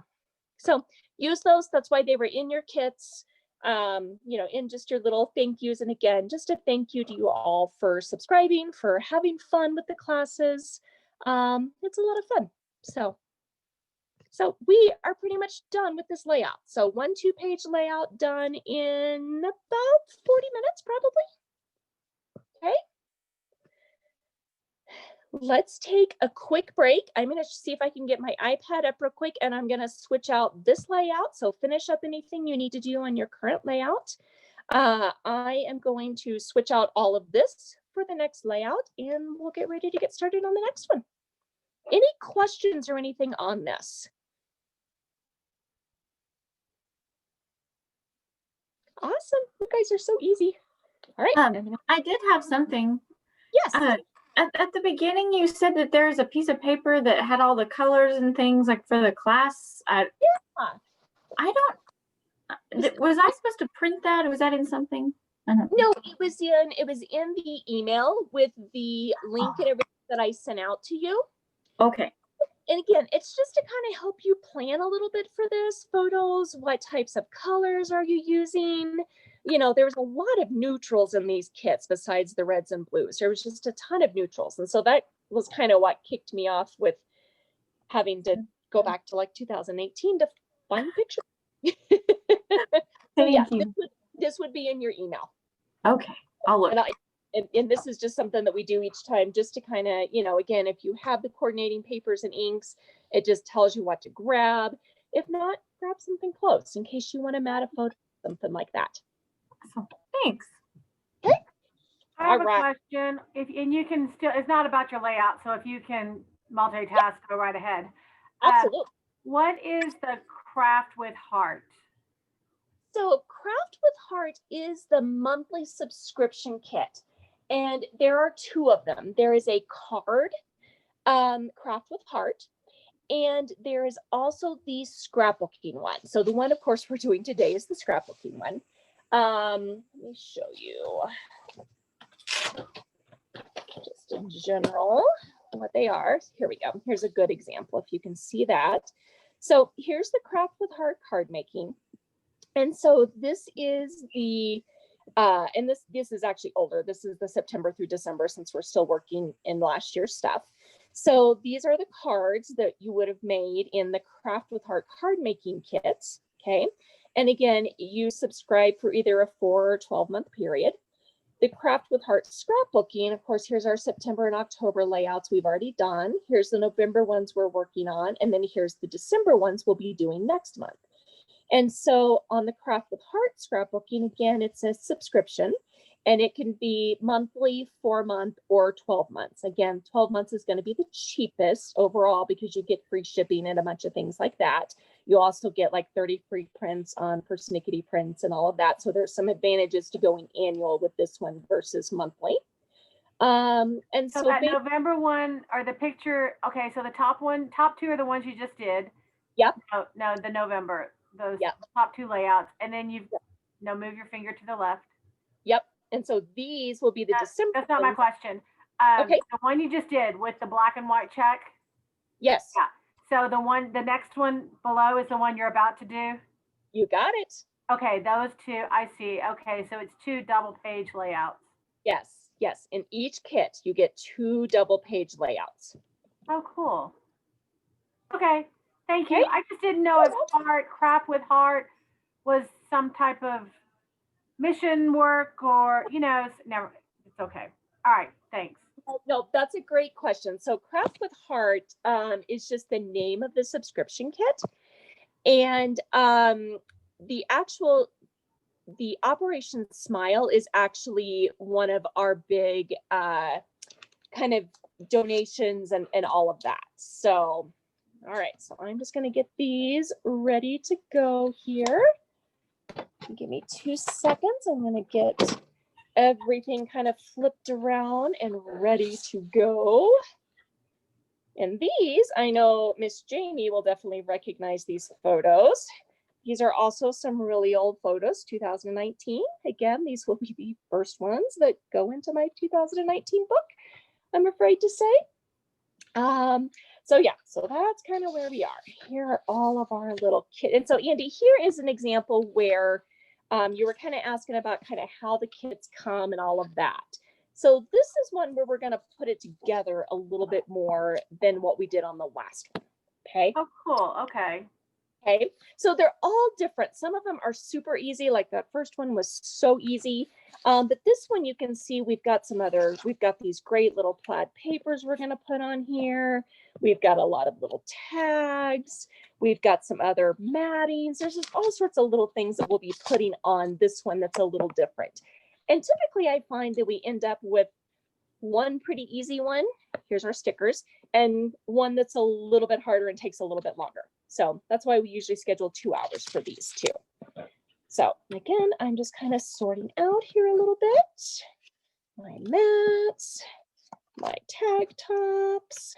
So use those. That's why they were in your kits, you know, in just your little thank yous. And again, just a thank you to you all for subscribing, for having fun with the classes. It's a lot of fun. So we are pretty much done with this layout. So 1 2-page layout done in about 40 minutes, probably. Okay. Let's take a quick break. I'm going to see if I can get my iPad up real quick, and I'm going to switch out this layout. So finish up anything you need to do on your current layout. I am going to switch out all of this for the next layout, and we'll get ready to get started on the next one. Any questions or anything on this? Awesome. You guys are so easy. All right.
I did have something.
Yes.
At the beginning, you said that there's a piece of paper that had all the colors and things like for the class.
Yeah.
I don't Was I supposed to print that, or was that in something? I don't know.
No, it was in the email with the link and everything that I sent out to you.
Okay.
And again, it's just to kind of help you plan a little bit for this photos. What types of colors are you using? You know, there's a lot of neutrals in these kits besides the reds and blues. There was just a ton of neutrals. And so that was kind of what kicked me off with having to go back to like 2018 to find pictures. So yeah, this would be in your email.
Okay, I'll look.
And this is just something that we do each time just to kind of, you know, again, if you have the coordinating papers and inks, it just tells you what to grab. If not, grab something close in case you want to mat a photo, something like that.
Awesome. Thanks.
Okay.
I have a question. And you can still, it's not about your layout, so if you can multitask, go right ahead.
Absolutely.
What is the Craft with Heart?
So Craft with Heart is the monthly subscription kit. And there are two of them. There is a card, Craft with Heart, and there is also the scrapbooking one. So the one, of course, we're doing today is the scrapbooking one. Let me show you just in general what they are. Here we go. Here's a good example if you can see that. So here's the Craft with Heart card making. And so this is the and this is actually older. This is the September through December since we're still working in last year's stuff. So these are the cards that you would have made in the Craft with Heart card making kits. Okay. And again, you subscribe for either a 4 or 12-month period. The Craft with Heart scrapbooking, of course, here's our September and October layouts we've already done. Here's the November ones we're working on. And then here's the December ones we'll be doing next month. And so on the Craft with Heart scrapbooking, again, it's a subscription and it can be monthly, 4-month, or 12 months. Again, 12 months is going to be the cheapest overall because you get free shipping and a bunch of things like that. You also get like 30 free prints on persnickety prints and all of that. So there's some advantages to going annual with this one versus monthly. And
so that November one or the picture, okay, so the top two are the ones you just did.
Yep.
No, the November. Those top two layouts, and then you move your finger to the left.
Yep. And so these will be the December.
That's not my question. Okay. The one you just did with the black and white check.
Yes.
Yeah. So the next one below is the one you're about to do.
You got it.
Okay, those two, I see. Okay, so it's 2 double-page layouts.
Yes. Yes. In each kit, you get 2 double-page layouts.
Oh, cool. Okay. Thank you. I just didn't know if Craft with Heart was some type of mission work or, never. It's okay. All right. Thanks.
No, that's a great question. So Craft with Heart is just the name of the subscription kit. And the Operation Smile is actually one of our big kind of donations and all of that. So all right, so I'm just going to get these ready to go here. Give me 2 seconds. I'm going to get everything kind of flipped around and ready to go. And these, I know Miss Jamie will definitely recognize these photos. These are also some really old photos, 2019. Again, these will be the first ones that go into my 2019 book, I'm afraid to say. So yeah, so that's kind of where we are. Here are all of our little kits. And so Andy, here is an example where you were kind of asking about kind of how the kits come and all of that. So this is one where we're going to put it together a little bit more than what we did on the last one. Okay.
Oh, cool. Okay.
Okay, so they're all different. Some of them are super easy, like that first one was so easy. But this one you can see we've got these great little plaid papers we're going to put on here. We've got a lot of little tags. We've got some other mattings. There's just all sorts of little things that we'll be putting on this one that's a little different. And typically I find that we end up with one pretty easy one. Here's our stickers, and one that's a little bit harder and takes a little bit longer. So that's why we usually schedule 2 hours for these too. So again, I'm just kind of sorting out here a little bit. My mats, my tag tops.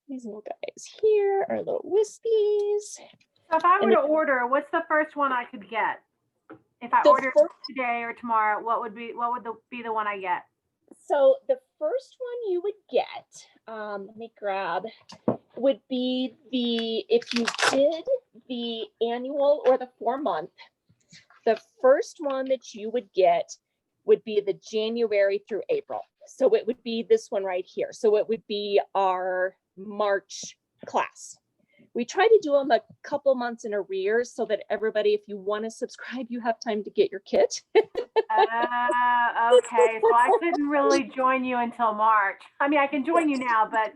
These little guys here are little wispies.
So if I were
And
to order, what's the first one I could get? If I
the
ordered
first,
today or tomorrow, what would be the one I get?
so the first one you would get, let me grab, would be if you did the annual or the 4-month, the first one that you would get would be the January through April. So it would be this one right here. So it would be our March class. We try to do them a couple months in arrears so that everybody, if you want to subscribe, you have time to get your kit.
Okay, so I couldn't really join you until March. I mean, I can join you now, but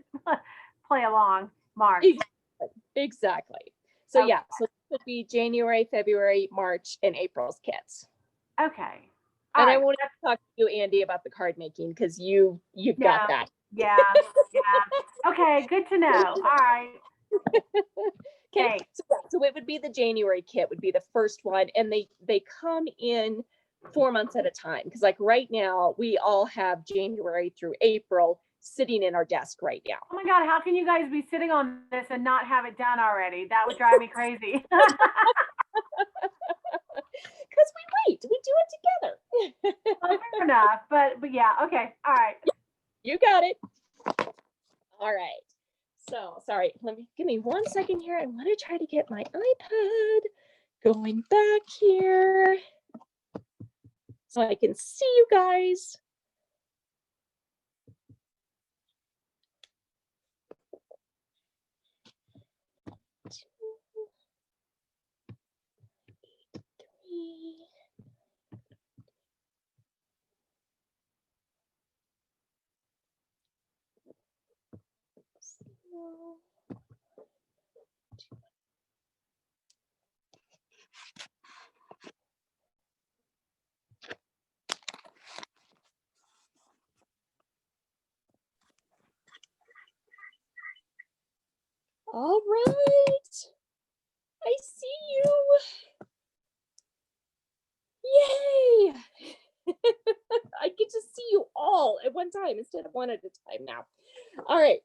play along March.
Exactly. So
Okay.
yeah, so it would be January, February, March, and April's kits.
Okay.
And I won't have to talk to you, Andy, about the card making because you've got that.
Yeah. Okay, good to know. All right.
Okay, so it would be the January kit would be the first one, and they come in 4 months at a time because like right now we all have January through April sitting in our desk right now.
Oh my God, how can you guys be sitting on this and not have it done already? That would drive me crazy.
Because we do it together.
Well, fair enough, but yeah, okay, all right.
You got it. All right. So sorry, give me 1 second here. I want to try to get my iPad going back here so I can see you guys. All right. I see you. Yay. I get to see you all at one time instead of one at a time now. All right.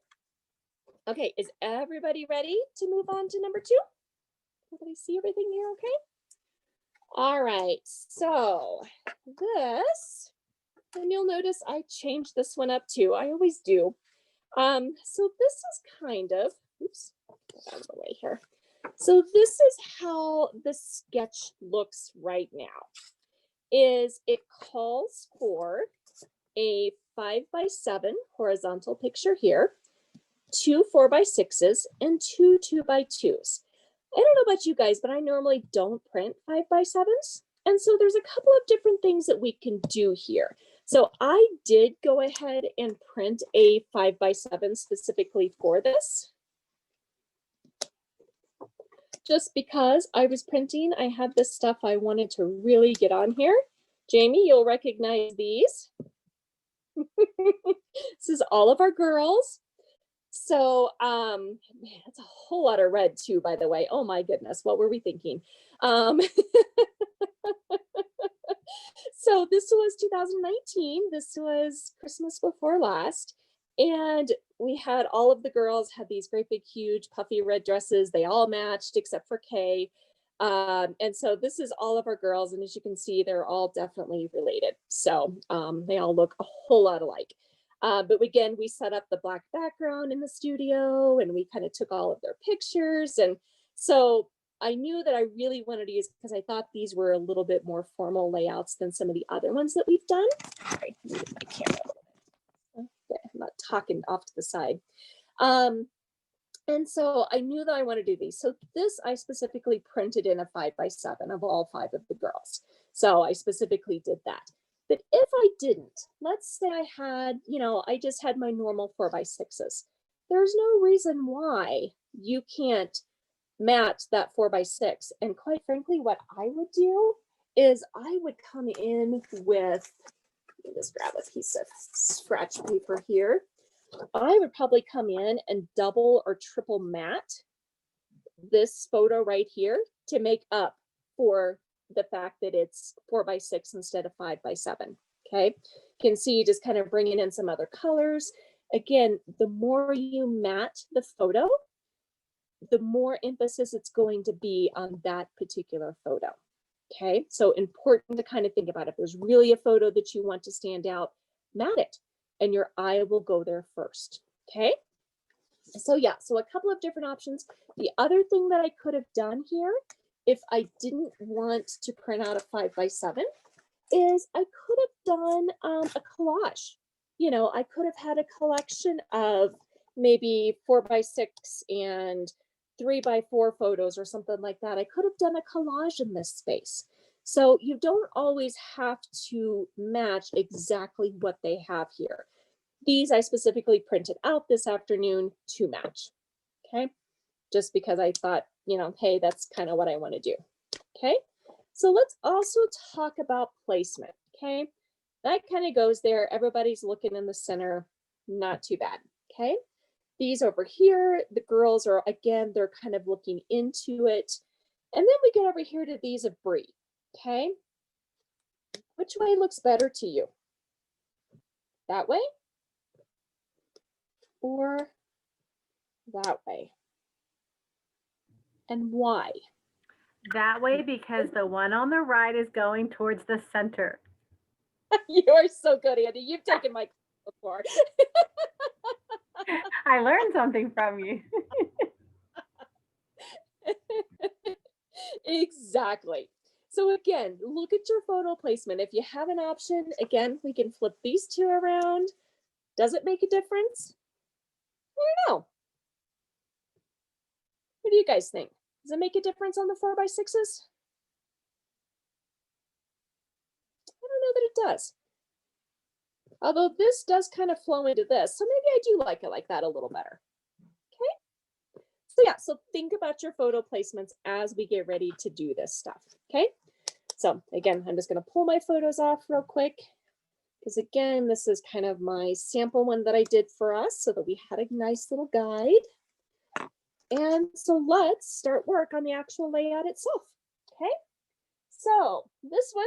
Okay, is everybody ready to move on to number 2? Everybody see everything here okay? All right, so this, and you'll notice I changed this one up too. I always do. So this is kind of, oops, get out of the way here. So this is how the sketch looks right now. It calls for a 5x7 horizontal picture here, 2 4x6s, and 2 2x2s. I don't know about you guys, but I normally don't print 5x7s. And so there's a couple of different things that we can do here. So I did go ahead and print a 5x7 specifically for this. Just because I was printing, I had this stuff I wanted to really get on here. Jamie, you'll recognize these. This is all of our girls. So, man, that's a whole lot of red too, by the way. Oh my goodness, what were we thinking? So this was 2019. This was Christmas before last. And we had all of the girls had these great big, huge, puffy red dresses. They all matched except for Kay. And so this is all of our girls. And as you can see, they're all definitely related. So they all look a whole lot alike. But again, we set up the black background in the studio and we kind of took all of their pictures. And so I knew that I really wanted to use, because I thought these were a little bit more formal layouts than some of the other ones that we've done. Sorry, move my camera. Okay, I'm not talking off to the side. And so I knew that I wanted to do these. So this I specifically printed in a 5x7 of all 5 of the girls. So I specifically did that. But if I didn't, let's say I had, I just had my normal 4x6s. There's no reason why you can't match that 4x6. And quite frankly, what I would do is I would come in with, let me just grab a piece of scratch paper here. I would probably come in and double or triple matte this photo right here to make up for the fact that it's 4x6 instead of 5x7. Okay, you can see just kind of bringing in some other colors. Again, the more you matte the photo, the more emphasis it's going to be on that particular photo. Okay, so important to kind of think about if there's really a photo that you want to stand out, mat it, and your eye will go there first. Okay, so yeah, so a couple of different options. The other thing that I could have done here, if I didn't want to print out a 5x7, is I could have done a collage. You know, I could have had a collection of maybe 4x6 and 3x4 photos or something like that. I could have done a collage in this space. So you don't always have to match exactly what they have here. These I specifically printed out this afternoon to match, okay? Just because I thought, you know, hey, that's kind of what I want to do, okay? So let's also talk about placement, okay? That kind of goes there. Everybody's looking in the center, not too bad, okay? These over here, the girls are, again, they're kind of looking into it. And then we get over here to these of Brie, okay? Which way looks better to you? That way? Or that way? And why?
That way, because the one on the right is going towards the center.
You are so good, Andy. You've taken my class before.
I learned something from you.
Exactly. So again, look at your photo placement. If you have an option, again, we can flip these two around. Does it make a difference? I don't know. What do you guys think? Does it make a difference on the 4x6s? I don't know that it does. Although this does kind of flow into this, so maybe I do like it like that a little better. Okay. So yeah, so think about your photo placements as we get ready to do this stuff. Okay. So again, I'm just going to pull my photos off real quick because again, this is kind of my sample one that I did for us so that we had a nice little guide. And so let's start work on the actual layout itself. Okay. So this one,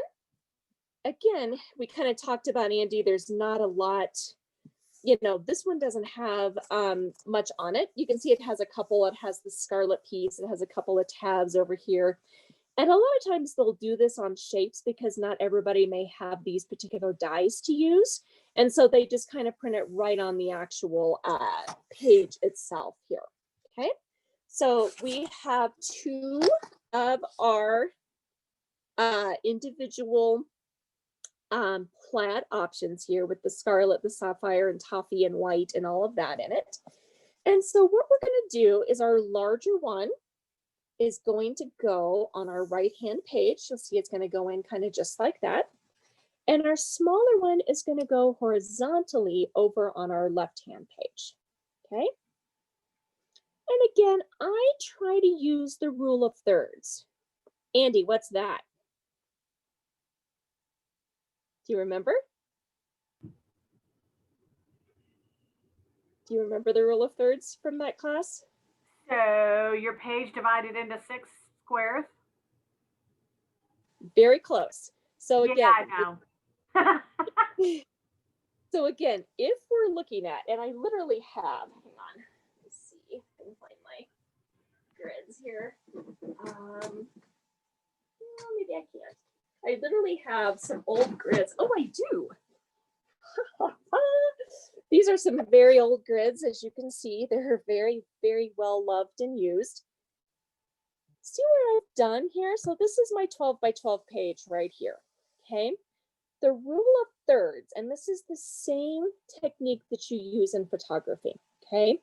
again, we kind of talked about, Andy, there's not a lot, you know, this one doesn't have much on it. You can see it has a couple, it has the scarlet piece, it has a couple of tabs over here. And a lot of times they'll do this on shapes because not everybody may have these particular dies to use. And so they just kind of print it right on the actual page itself here, okay? So we have two of our individual plaid options here with the scarlet, the sapphire, and toffee and white and all of that in it. And so what we're going to do is our larger one is going to go on our right-hand page. You'll see it's going to go in kind of just like that. And our smaller one is going to go horizontally over on our left-hand page, okay? And again, I try to use the rule of thirds. Andy, what's that? Do you remember? Do you remember the rule of thirds from that class?
So your page divided into 6 squares?
Very close. So again,
yeah, I know.
So again, if we're looking at, and I literally have, hang on, let's see if I can find my grids here. Well, maybe I can't. I literally have some old grids. Oh, I do. These are some very old grids, as you can see. They're very, very well loved and used. See what I've done here? So this is my 12 by 12 page right here, okay? The rule of thirds, and this is the same technique that you use in photography, okay?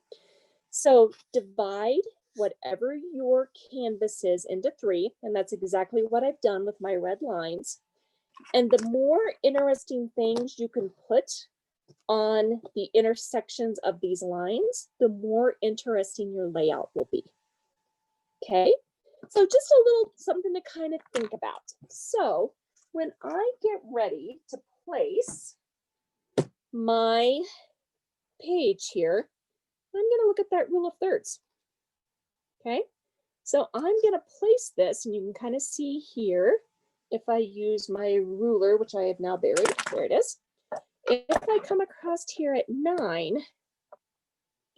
So divide whatever your canvas is into 3, and that's exactly what I've done with my red lines. And the more interesting things you can put on the intersections of these lines, the more interesting your layout will be. Okay, so just a little something to kind of think about. So when I get ready to place my page here, I'm going to look at that rule of thirds. Okay, so I'm going to place this, and you can kind of see here, if I use my ruler, which I have now buried, there it is. If I come across here at 9,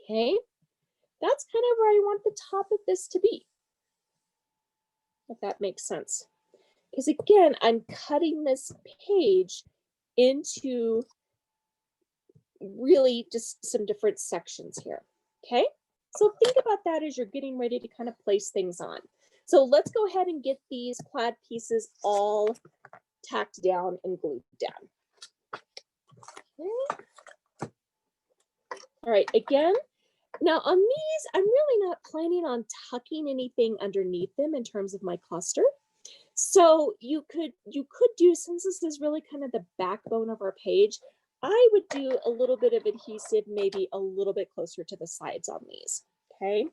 okay, That's kind of where I want the top of this to be, if that makes sense. Because again, I'm cutting this page into really just some different sections here, okay? So think about that as you're getting ready to kind of place things on. So let's go ahead and get these plaid pieces all tacked down and glued down. Okay. All right, again, now on these, I'm really not planning on tucking anything underneath them in terms of my cluster. So you could do, since this is really kind of the backbone of our page, I would do a little bit of adhesive, maybe a little bit closer to the sides on these, okay?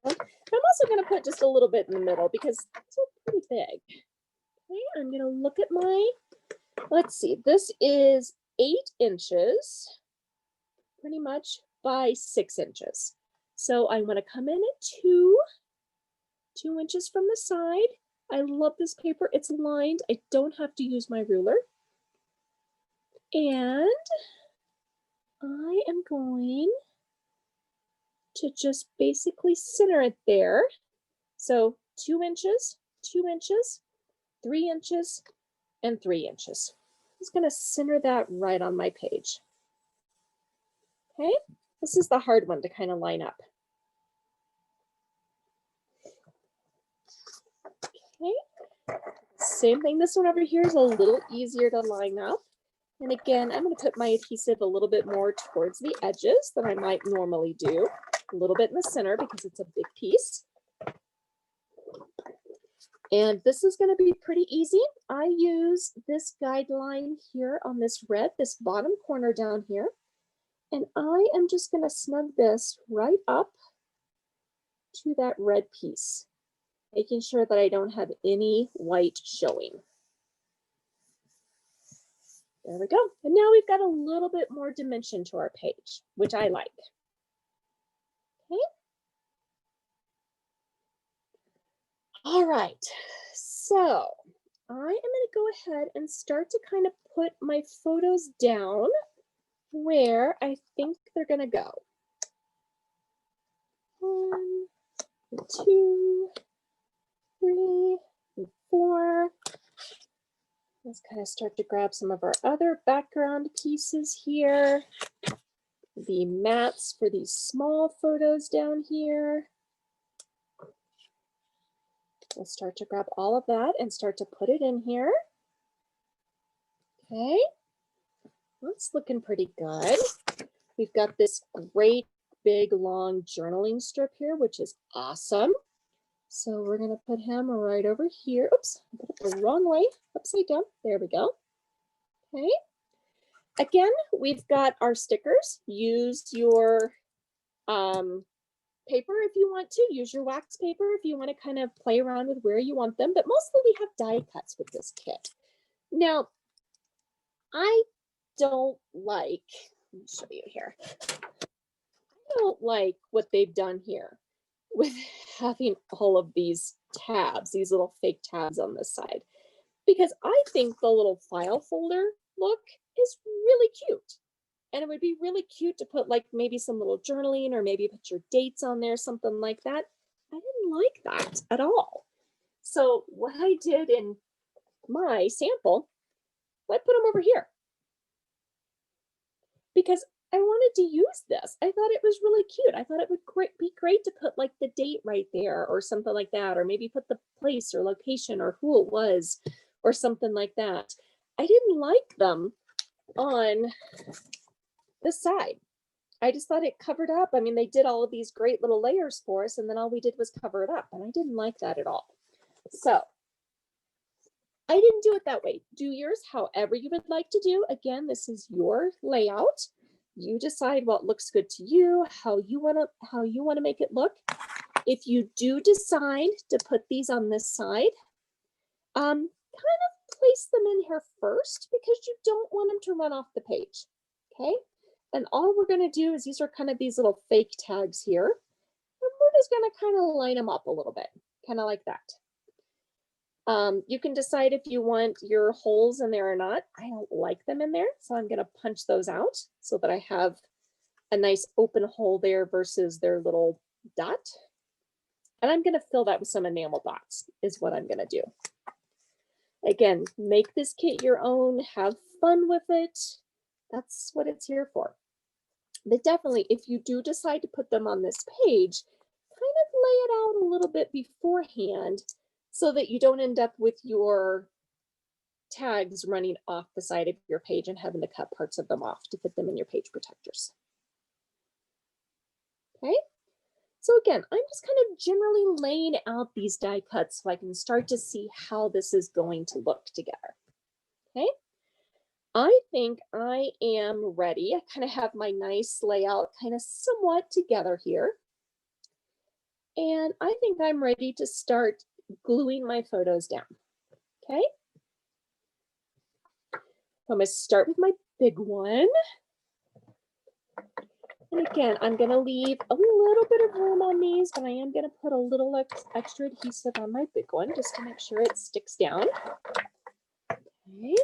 I'm also going to put just a little bit in the middle because it's pretty big. Okay, I'm going to look at my, let's see, this is 8 inches, pretty much by 6 inches. So I'm going to come in at 2 inches from the side. I love this paper. It's lined. I don't have to use my ruler. And I am going to just basically center it there. So 2 inches, 2 inches, 3 inches, and 3 inches. I'm just going to center that right on my page. Okay, this is the hard one to kind of line up. Okay, same thing. This one over here is a little easier to line up. And again, I'm going to put my adhesive a little bit more towards the edges than I might normally do. A little bit in the center because it's a big piece. And this is going to be pretty easy. I use this guideline here on this red, this bottom corner down here. And I am just going to snug this right up to that red piece, making sure that I don't have any white showing. There we go. And now we've got a little bit more dimension to our page, which I like. Okay. All right. So I am going to go ahead and start to kind of put my photos down where I think they're going to go. 1, 2, 3, 4. Let's kind of start to grab some of our other background pieces here. The mats for these small photos down here. We'll start to grab all of that and start to put it in here. Okay, that's looking pretty good. We've got this great big long journaling strip here, which is awesome. So we're going to put him right over here. Oops, I put it the wrong way, upside down. There we go. Okay. Again, we've got our stickers. Use your paper if you want to. Use your wax paper if you want to kind of play around with where you want them. But mostly we have die cuts with this kit. Now, I don't like, let me show you here. I don't like what they've done here with having all of these tabs, these little fake tabs on this side, because I think the little file folder look is really cute. And it would be really cute to put like maybe some little journaling or maybe put your dates on there, something like that. I didn't like that at all. So what I did in my sample, I put them over here because I wanted to use this. I thought it was really cute. I thought it would be great to put like the date right there or something like that, or maybe put the place or location or who it was or something like that. I didn't like them on this side. I just thought it covered up. I mean, they did all of these great little layers for us, and then all we did was cover it up, and I didn't like that at all. So I didn't do it that way. Do yours however you would like to do. Again, this is your layout. You decide what looks good to you, how you want to make it look. If you do decide to put these on this side, kind of place them in here first because you don't want them to run off the page. Okay. And all we're going to do is these are kind of these little fake tags here. And we're just going to kind of line them up a little bit, kind of like that. You can decide if you want your holes in there or not. I don't like them in there, so I'm gonna punch those out so that I have a nice open hole there versus their little dot. And I'm gonna fill that with some enamel dots is what I'm gonna do. Again, make this kit your own, have fun with it. That's what it's here for. But definitely, if you do decide to put them on this page, kind of lay it out a little bit beforehand so that you don't end up with your tags running off the side of your page and having to cut parts of them off to put them in your page protectors. Okay, so again, I'm just kind of generally laying out these die cuts so I can start to see how this is going to look together. Okay, I think I am ready. I kind of have my nice layout kind of somewhat together here. And I think I'm ready to start gluing my photos down. Okay, I'm going to start with my big one. And again, I'm going to leave a little bit of room on these, but I am going to put a little extra adhesive on my big one just to make sure it sticks down. Okay.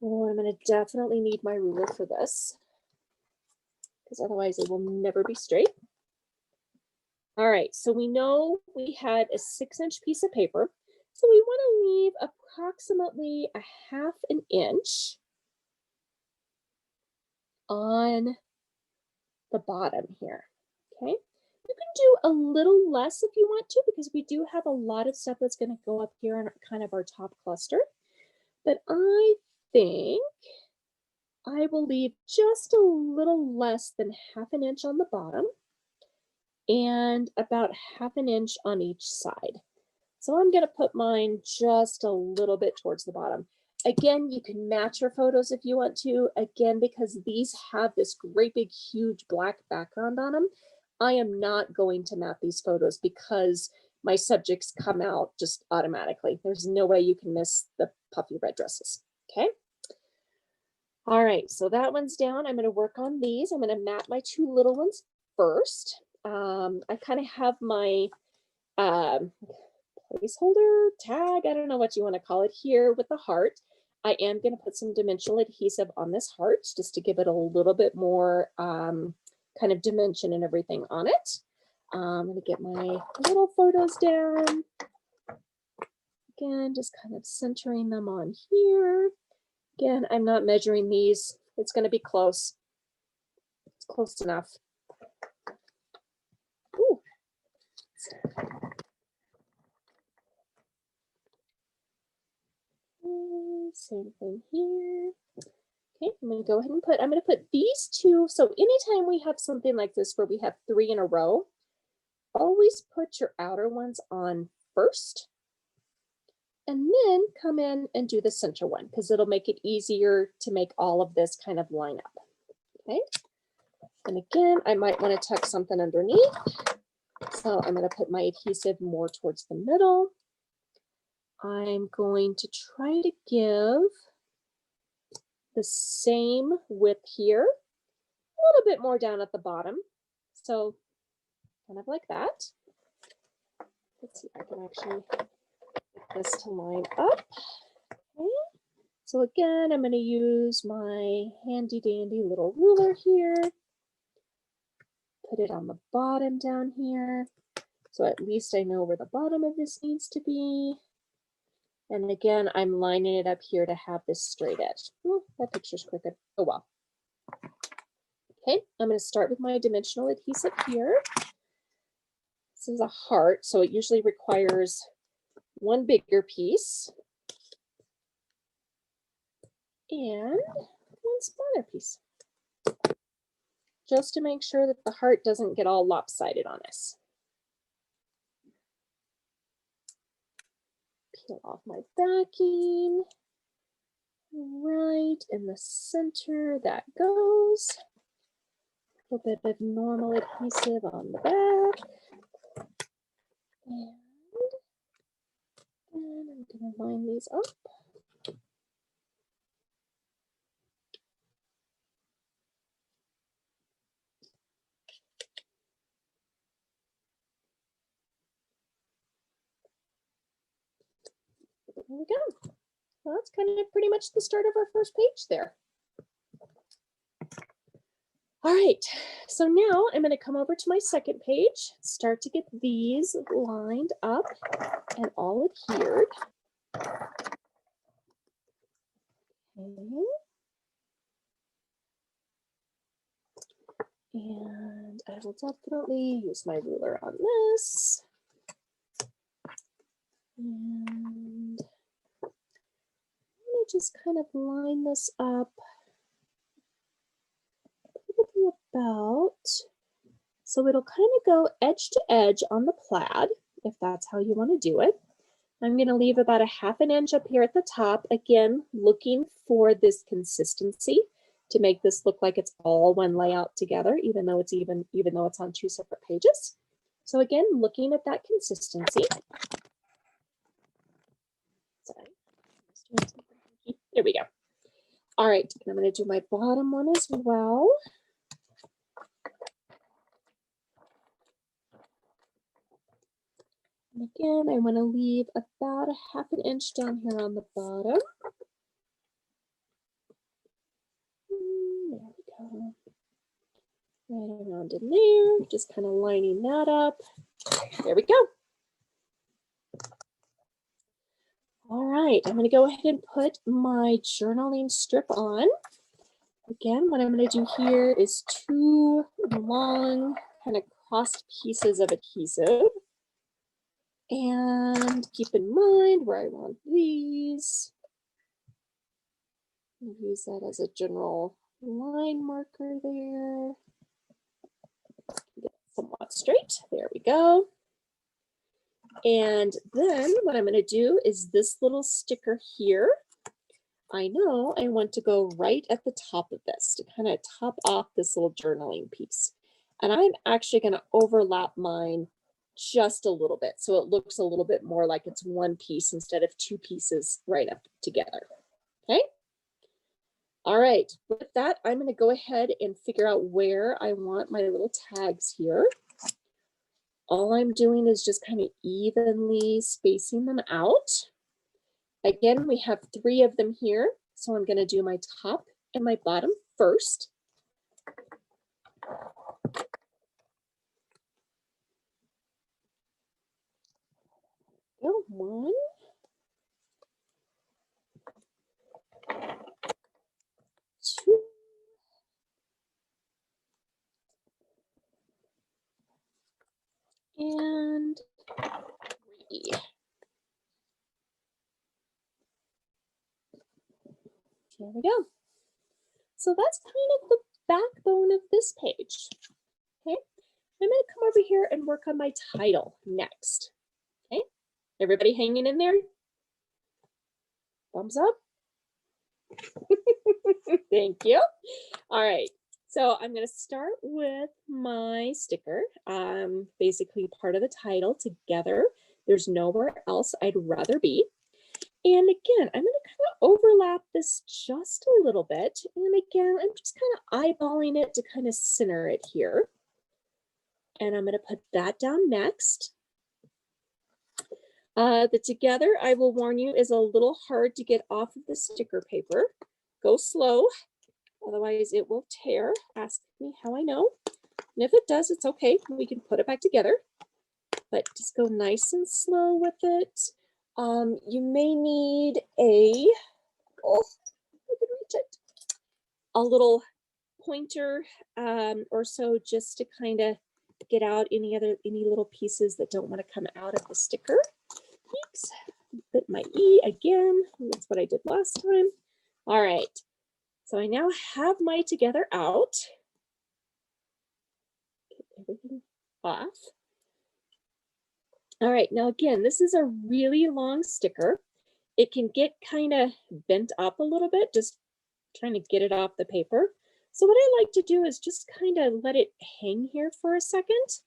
Oh, I'm going to definitely need my ruler for this because otherwise it will never be straight. All right, so we know we had a 6-inch piece of paper. So we want to leave approximately a 1/2 inch on the bottom here. Okay, you can do a little less if you want to because we do have a lot of stuff that's going to go up here on kind of our top cluster. But I think I will leave just a little less than 1/2 inch on the bottom and about 1/2 inch on each side. So I'm going to put mine just a little bit towards the bottom. Again, you can match your photos if you want to. Again, because these have this great big huge black background on them, I am not going to map these photos because my subjects come out just automatically. There's no way you can miss the puffy red dresses. Okay. All right, so that one's down. I'm going to work on these. I'm going to map my 2 little ones first. I kind of have my placeholder tag, I don't know what you want to call it, here with the heart. I am going to put some dimensional adhesive on this heart just to give it a little bit more kind of dimension and everything on it. I'm going to get my little photos down. Again, just kind of centering them on here. Again, I'm not measuring these. It's going to be close. It's close enough. Ooh. Same thing here. Okay, I'm going to go ahead and I'm going to put these 2. So anytime we have something like this where we have 3 in a row, always put your outer ones on first and then come in and do the center one because it'll make it easier to make all of this kind of line up. Okay, and again, I might want to tuck something underneath. So I'm going to put my adhesive more towards the middle. I'm going to try to give the same width here, a little bit more down at the bottom. So kind of like that. Let's see if I can actually get this to line up. Okay. So again, I'm going to use my handy dandy little ruler here. Put it on the bottom down here. So at least I know where the bottom of this needs to be. And again, I'm lining it up here to have this straight edge. Ooh, that picture's crooked. Oh well. Okay, I'm going to start with my dimensional adhesive here. This is a heart, so it usually requires 1 bigger piece and 1 smaller piece, just to make sure that the heart doesn't get all lopsided on us. Peel off my backing. Right in the center that goes. A little bit of normal adhesive on the back. And I'm going to line these up. There we go. Well, that's kind of pretty much the start of our first page there. All right, so now I'm going to come over to my second page, start to get these lined up and all adhered. Okay. And I will definitely use my ruler on this. And I'm going to just kind of line this up probably about, so it'll kind of go edge to edge on the plaid, if that's how you want to do it. I'm going to leave about a ½ an inch up here at the top, again, looking for this consistency to make this look like it's all one layout together, even though it's on 2 separate pages. So again, looking at that consistency. Sorry. There we go. All right, and I'm going to do my bottom one as well. And again, I want to leave about a ½ an inch down here on the bottom. There we go. Right around in there, just kind of lining that up. There we go. All right, I'm going to go ahead and put my journaling strip on. Again, what I'm going to do here is 2 long kind of crossed pieces of adhesive. And keep in mind where I want these. I'll use that as a general line marker there. Get it somewhat straight. There we go. And then what I'm going to do is this little sticker here. I know I want to go right at the top of this to kind of top off this little journaling piece. And I'm actually going to overlap mine just a little bit, so it looks a little bit more like it's one piece instead of 2 pieces right up together. Okay. All right, with that, I'm going to go ahead and figure out where I want my little tags here. All I'm doing is just kind of evenly spacing them out. Again, we have 3 of them here, so I'm going to do my top and my bottom first. Go 1, 2, and 3. There we go. So that's kind of the backbone of this page. Okay, I'm going to come over here and work on my title next. Okay, everybody hanging in there? Thumbs up. Thank you. All right, so I'm going to start with my sticker, basically part of the title, together. There's nowhere else I'd rather be. And again, I'm going to kind of overlap this just a little bit. And again, I'm just kind of eyeballing it to kind of center it here. And I'm going to put that down next. The together, I will warn you, is a little hard to get off of the sticker paper. Go slow, otherwise it will tear. Ask me how I know. And if it does, it's okay. We can put it back together. But just go nice and slow with it. You may need I can reach it, a little pointer or so, just to kind of get out any little pieces that don't want to come out of the sticker. Thanks. Put my E again. That's what I did last time. All right. So I now have my together out. Get everything off. All right, now again, this is a really long sticker. It can get kind of bent up a little bit, just trying to get it off the paper. So what I like to do is just kind of let it hang here for a second,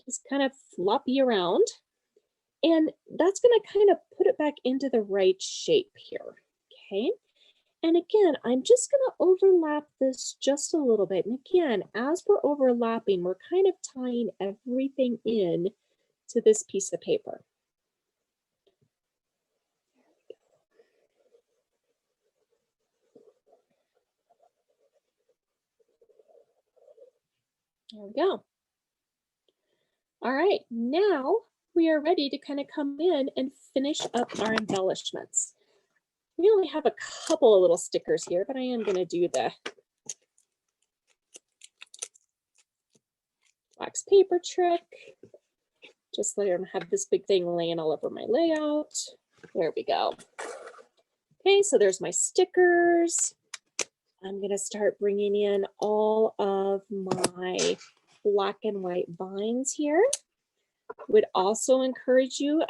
just kind of floppy around. And that's going to kind of put it back into the right shape here, okay? And again, I'm just going to overlap this just a little bit. And again, as we're overlapping, we're kind of tying everything in to this piece of paper. There we go. All right, now we are ready to kind of come in and finish up our embellishments. We only have a couple of little stickers here, but I am going to do the wax paper trick. Just so I don't have this big thing laying all over my layout. There we go. Okay, so there's my stickers. I'm going to start bringing in all of my black and white vines here. Would also encourage you,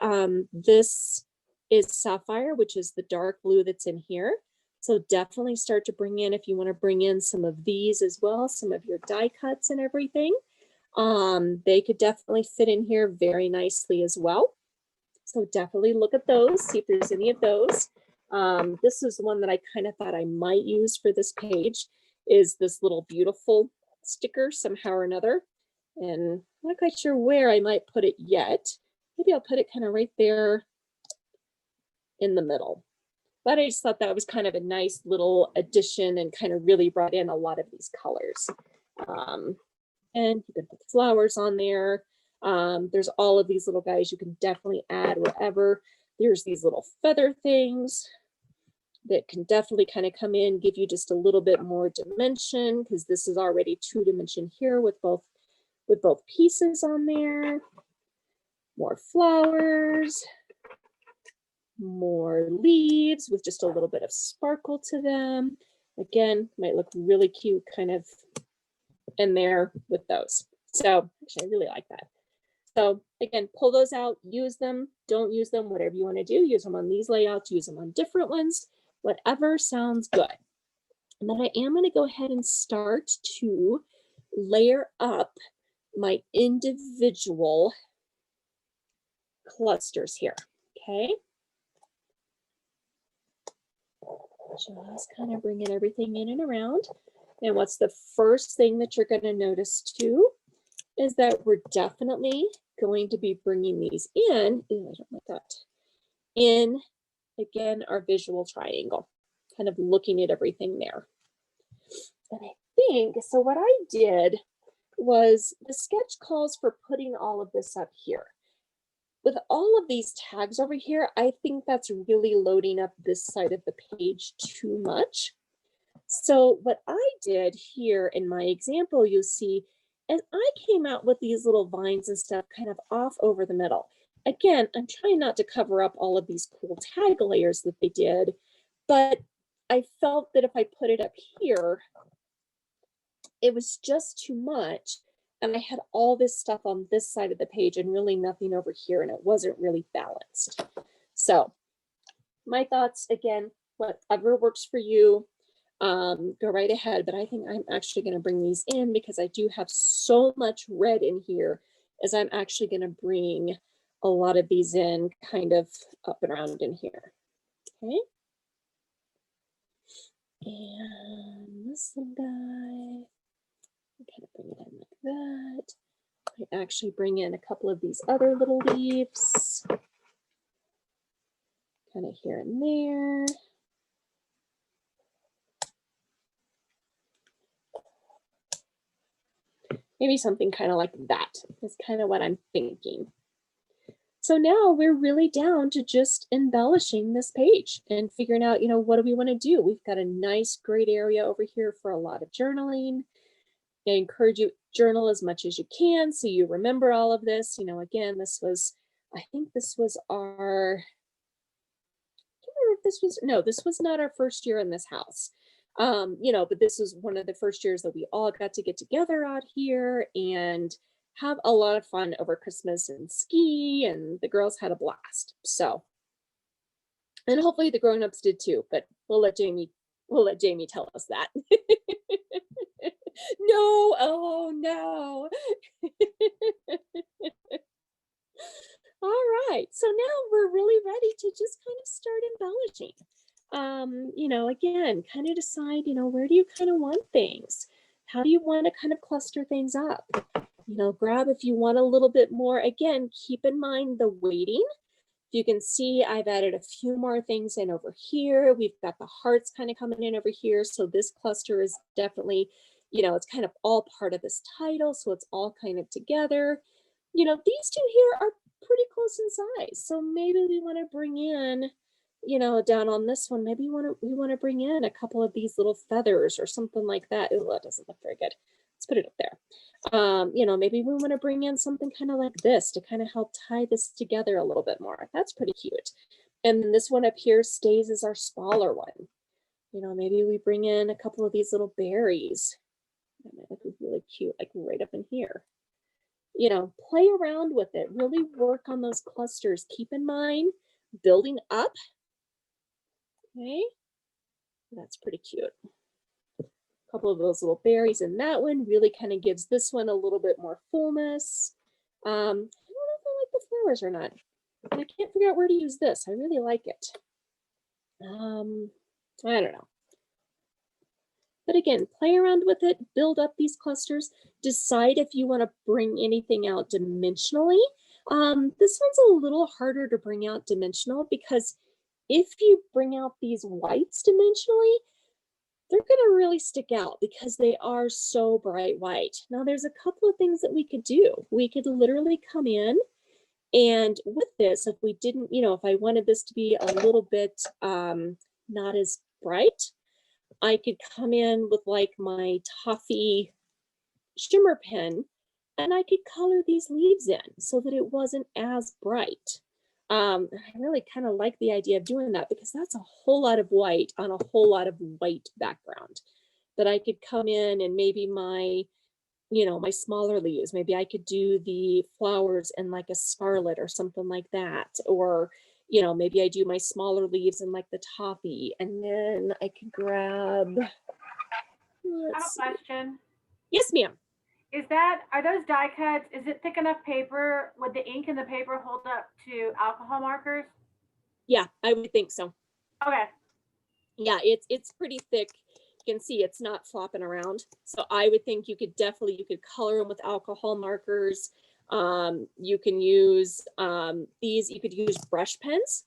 this is sapphire, which is the dark blue that's in here. So definitely start to bring in, if you want to bring in some of these as well, some of your die cuts and everything. They could definitely fit in here very nicely as well. So definitely look at those, see if there's any of those. This is one that I kind of thought I might use for this page, is this little beautiful sticker somehow or another. And I'm not quite sure where I might put it yet. Maybe I'll put it kind of right there in the middle. But I just thought that was kind of a nice little addition and kind of really brought in a lot of these colors. And you can put flowers on there. There's all of these little guys you can definitely add wherever. There's these little feather things that can definitely kind of come in, give you just a little bit more dimension, because this is already 2-dimension here with both pieces on there. More flowers, more leaves with just a little bit of sparkle to them. Again, might look really cute kind of in there with those. So actually, I really like that. So again, pull those out, use them, don't use them, whatever you want to do. Use them on these layouts, use them on different ones, whatever sounds good. And then I am going to go ahead and start to layer up my individual clusters here. Okay. Just kind of bringing everything in and around. And what's the first thing that you're going to notice too is that we're definitely going to be bringing these in. Ooh, I don't like that. In, again, our visual triangle, kind of looking at everything there. And I think, so what I did was, the sketch calls for putting all of this up here. With all of these tags over here, I think that's really loading up this side of the page too much. So what I did here in my example, you'll see, and I came out with these little vines and stuff kind of off over the middle. Again, I'm trying not to cover up all of these cool tag layers that they did, but I felt that if I put it up here, it was just too much. And I had all this stuff on this side of the page and really nothing over here, and it wasn't really balanced. So my thoughts, again, whatever works for you, go right ahead. But I think I'm actually going to bring these in because I do have so much red in here, as I'm actually going to bring a lot of these in kind of up and around in here. Okay. And this little guy, kind of bring it in like that. I actually bring in a couple of these other little leaves, kind of here and there. Maybe something kind of like that is kind of what I'm thinking. So now we're really down to just embellishing this page and figuring out, what do we want to do? We've got a nice, great area over here for a lot of journaling. I encourage you, journal as much as you can so you remember all of this. Again, this was, I think this was our, I can't remember if this was, no, this was not our first year in this house. But this was one of the first years that we all got to get together out here and have a lot of fun over Christmas and ski, and the girls had a blast. So, and hopefully the grown-ups did too, but we'll let Jamie tell us that. No, oh no. All right, so now we're really ready to just kind of start embellishing. Again, kind of decide, where do you kind of want things? How do you want to kind of cluster things up? Grab if you want a little bit more. Again, keep in mind the weighting. You can see I've added a few more things in over here. We've got the hearts kind of coming in over here. So this cluster is definitely you know, it's kind of all part of this title, so it's all kind of together. You know, these two here are pretty close in size, so maybe we want to bring in, you know, down on this one, maybe we want to bring in a couple of these little feathers or something like that. Oh, that doesn't look very good. Let's put it up there. You know, maybe we want to bring in something kind of like this to kind of help tie this together a little bit more. That's pretty cute. And then this one up here stays as our smaller one. You know, maybe we bring in a couple of these little berries. That might look really cute, like right up in here. You know, play around with it. Really work on those clusters. Keep in mind, building up. Okay, that's pretty cute. A couple of those little berries in that one really kind of gives this one a little bit more fullness. I don't know if I like the flowers or not. I can't figure out where to use this. I really like it. I don't know. But again, play around with it, build up these clusters, decide if you want to bring anything out dimensionally. This one's a little harder to bring out dimensional because if you bring out these whites dimensionally, they're going to really stick out because they are so bright white. Now, there's a couple of things that we could do. We could literally come in and with this, if we didn't, you know, if I wanted this to be a little bit not as bright, I could come in with like my toffee shimmer pen and I could color these leaves in so that it wasn't as bright. I really kind of like the idea of doing that because that's a whole lot of white on a whole lot of white background. That I could come in and maybe my, you know, my smaller leaves, maybe I could do the flowers in like a scarlet or something like that. Or, you know, maybe I do my smaller leaves in like the toffee, and then I could grab.
I have a question.
Yes, ma'am.
Are those die cuts? Is it thick enough paper? Would the ink in the paper hold up to alcohol markers?
Yeah, I would think so.
Okay.
Yeah, it's pretty thick. You can see it's not flopping around. So I would think you could color them with alcohol markers. You can use these, you could use brush pens.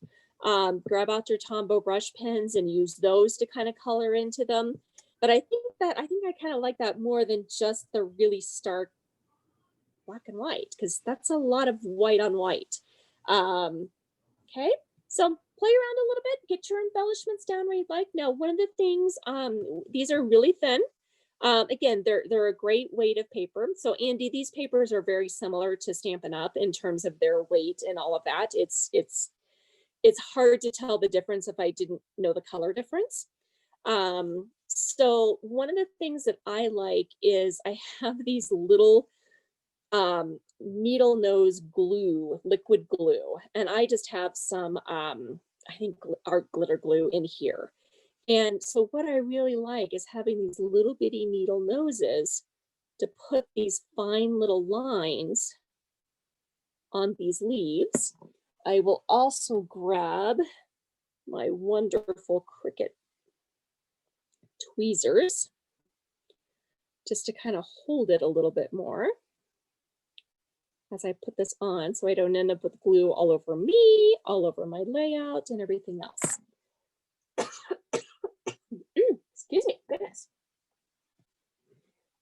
Grab out your Tombow brush pens and use those to kind of color into them. But I think I kind of like that more than just the really stark black and white, because that's a lot of white on white. Okay, so play around a little bit, get your embellishments down where you'd like. Now, one of the things, these are really thin. Again, they're a great weight of paper. So Andy, these papers are very similar to Stampin' Up! In terms of their weight and all of that. It's hard to tell the difference if I didn't know the color difference. So one of the things that I like is I have these little needle nose glue, liquid glue, and I just have some I think art glitter glue in here. And so what I really like is having these little bitty needle noses to put these fine little lines on these leaves. I will also grab my wonderful Cricut tweezers just to kind of hold it a little bit more as I put this on so I don't end up with glue all over me, all over my layout and everything else. Excuse me, goodness.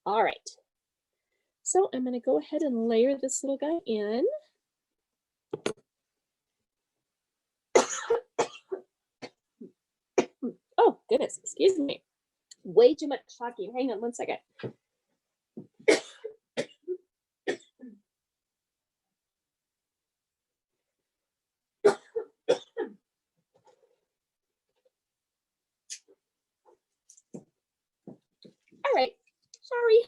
All right. So I'm going to go ahead and layer this little guy in. Oh, goodness, excuse me. Way too much talking. Hang on one second. All right, sorry.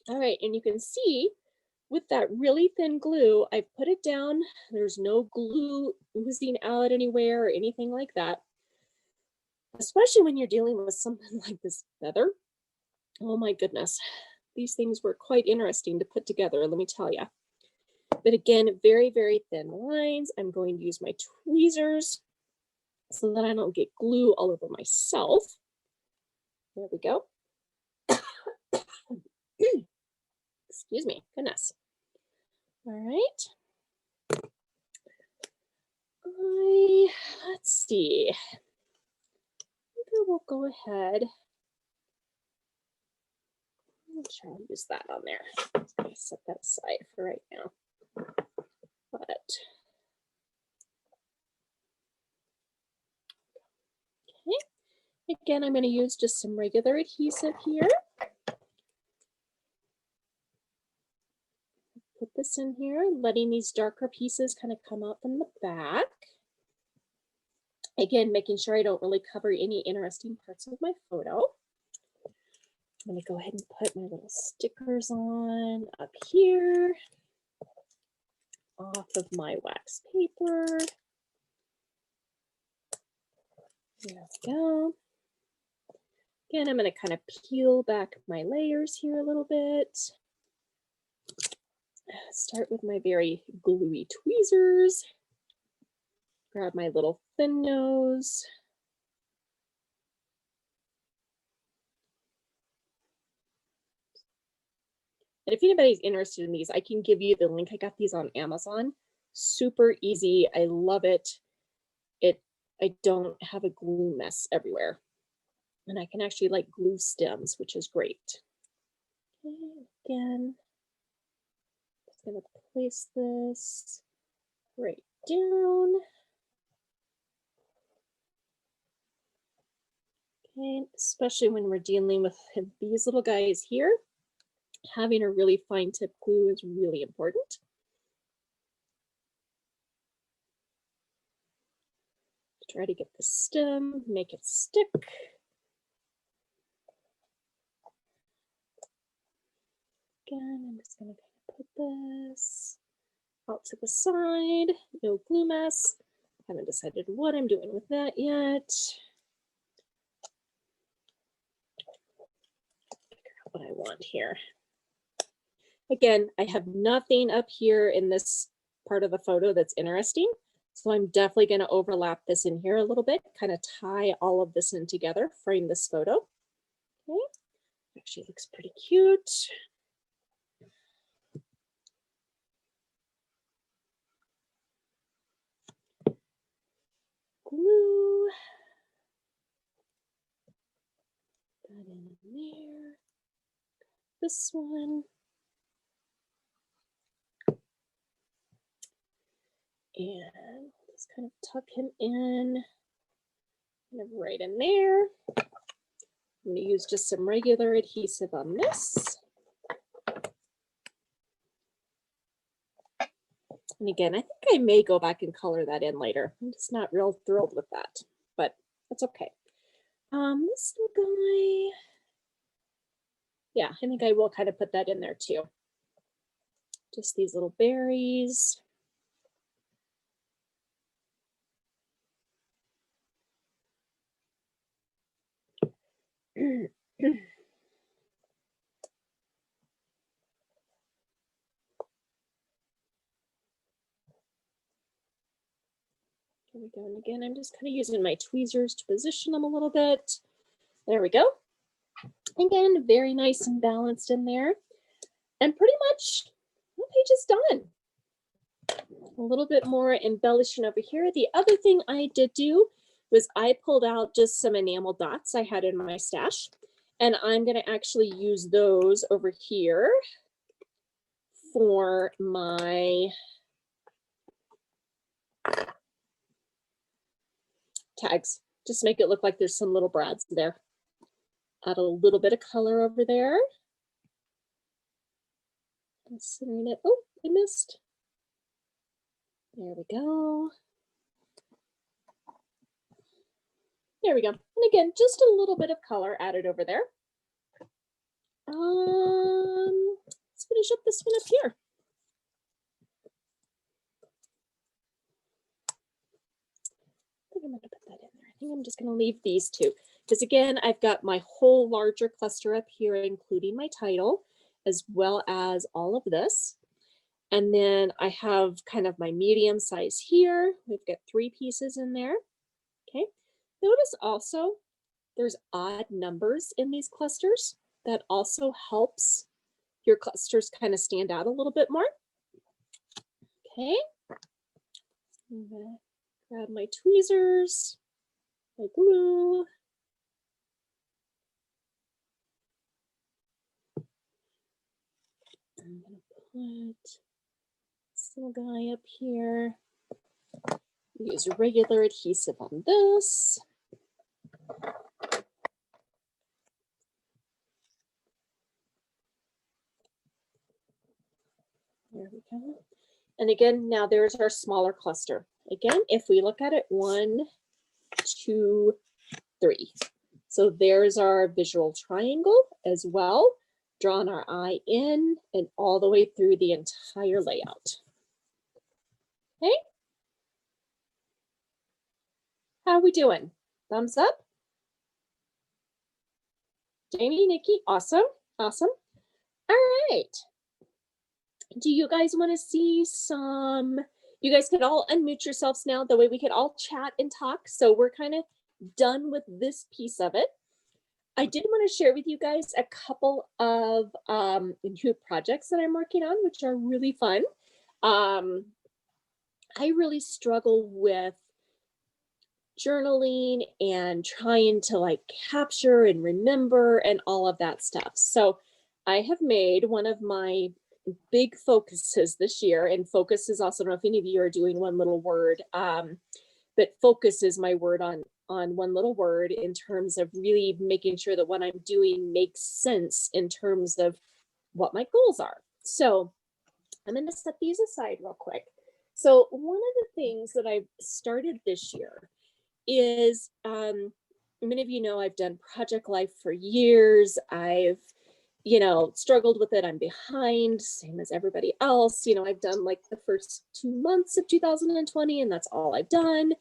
All right, and you can see with that really thin glue, I put it down. There's no glue oozing out anywhere or anything like that. Especially when you're dealing with something like this feather. Oh my goodness. These things were quite interesting to put together, let me tell you. But again, very, very thin lines. I'm going to use my tweezers so that I don't get glue all over myself. There we go. Excuse me, goodness. All right. Let's see. Maybe we'll go ahead sure I'll use that on there. I'm gonna set that aside for right now. But okay. Again, I'm going to use just some regular adhesive here. Put this in here, letting these darker pieces kind of come out from the back. Again, making sure I don't really cover any interesting parts of my photo. I'm going to go ahead and put my little stickers on up here off of my wax paper. There we go. Again, I'm going to kind of peel back my layers here a little bit. Start with my very gluey tweezers. Grab my little thin nose. And if anybody's interested in these, I can give you the link. I got these on Amazon. Super easy. I love it. I don't have a glue mess everywhere. And I can actually like glue stems, which is great. Okay, again, just gonna place this right down. Okay, especially when we're dealing with these little guys here, having a really fine tip glue is really important. Try to get the stem, make it stick. Again, I'm just going to put this out to the side. No glue mess. Haven't decided what I'm doing with that yet. Figure out what I want here. Again, I have nothing up here in this part of the photo that's interesting. So I'm definitely going to overlap this in here a little bit, kind of tie all of this in together, frame this photo. Okay, actually looks pretty cute. Glue that in there. This one. And just kind of tuck him in, kind of right in there. I'm going to use just some regular adhesive on this. And again, I think I may go back and color that in later. I'm just not real thrilled with that, but that's okay. This little guy, yeah, I think I will kind of put that in there too. Just these little berries. There we go. And again, I'm just kind of using my tweezers to position them a little bit. There we go. Again, very nice and balanced in there. And pretty much the page is done. A little bit more embellishing over here. The other thing I did do was I pulled out just some enamel dots I had in my stash. And I'm going to actually use those over here for my tags. Just make it look like there's some little brads there. Add a little bit of color over there. Considering it. Oh, I missed. There we go. There we go. And again, just a little bit of color added over there. Let's finish up this one up here. I think I'm going to put that in there. I think I'm just going to leave these two. Because again, I've got my whole larger cluster up here, including my title, as well as all of this. And then I have kind of my medium size here. We've got 3 pieces in there. Okay. Notice also there's odd numbers in these clusters. That also helps your clusters kind of stand out a little bit more. Okay. I'm gonna grab my tweezers, my glue. put this little guy up here. Use regular adhesive on this. There we go. And again, now there's our smaller cluster. Again, if we look at it, 1, 2, 3. So there's our visual triangle as well, drawing our eye in and all the way through the entire layout. Okay. How are we doing? Thumbs up? Jamie, Nikki, awesome, awesome. All right. Do you guys want to see some, you guys can all unmute yourselves now, the way we can all chat and talk. So we're kind of done with this piece of it. I did want to share with you guys a couple of new projects that I'm working on, which are really fun. I really struggle with journaling and trying to like capture and remember and all of that stuff. So I have made one of my big focuses this year, and focus is also, I don't know if any of you are doing one little word, but focus is my word on one little word in terms of really making sure that what I'm doing makes sense in terms of what my goals are. So I'm going to set these aside real quick. So one of the things that I've started this year is, many of you know I've done Project Life for years. I've, you know, struggled with it. I'm behind, same as everybody else. You know, I've done like the first 2 months of 2020 and that's all I've done.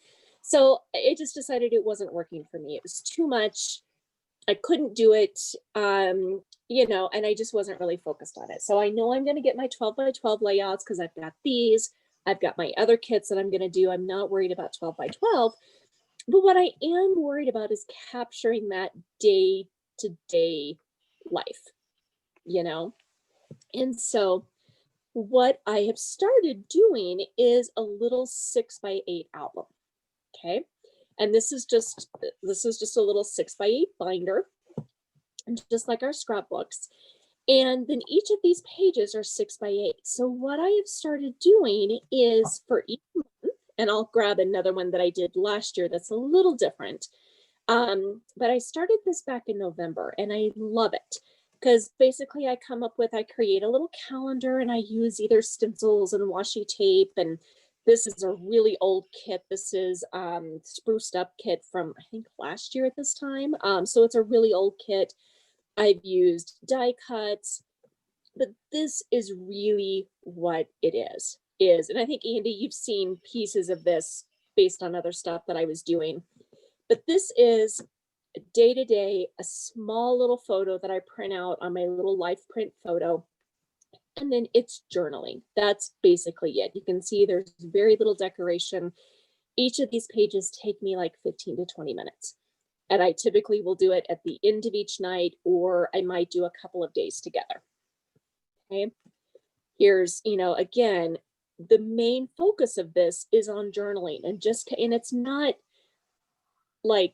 So I just decided it wasn't working for me. It was too much. I couldn't do it, you know, and I just wasn't really focused on it. So I know I'm going to get my 12 by 12 layouts because I've got these. I've got my other kits that I'm going to do. I'm not worried about 12 by 12. But what I am worried about is capturing that day-to-day life, you know? And so what I have started doing is a little 6 by 8 album, okay? And this is just a little 6 by 8 binder, and just like our scrapbooks. And then each of these pages are 6 by 8. So what I have started doing is for each month, and I'll grab another one that I did last year that's a little different. But I started this back in November and I love it because basically I create a little calendar and I use either stencils and washi tape. And this is a really old kit. This is spruced up kit from, I think, last year at this time. So it's a really old kit. I've used die cuts, but this is really what it is. And I think, Andy, you've seen pieces of this based on other stuff that I was doing. But this is day to day, a small little photo that I print out on my little life print photo. And then it's journaling. That's basically it. You can see there's very little decoration. Each of these pages take me like 15 to 20 minutes. And I typically will do it at the end of each night, or I might do a couple of days together. Okay. Here's, you know, again, the main focus of this is on journaling and it's not like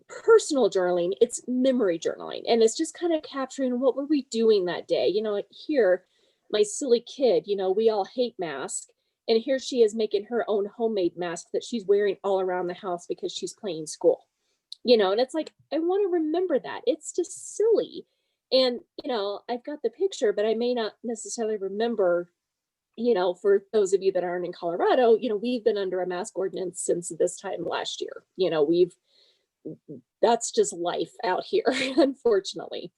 personal journaling, it's memory journaling. And it's just kind of capturing what were we doing that day. You know, like here, my silly kid, you know, we all hate masks. And here she is making her own homemade mask that she's wearing all around the house because she's playing school. You know, and it's like, I want to remember that. It's just silly. And, you know, I've got the picture, but I may not necessarily remember, you know, for those of you that aren't in Colorado, you know, we've been under a mask ordinance since this time last year. You know, that's just life out here, unfortunately.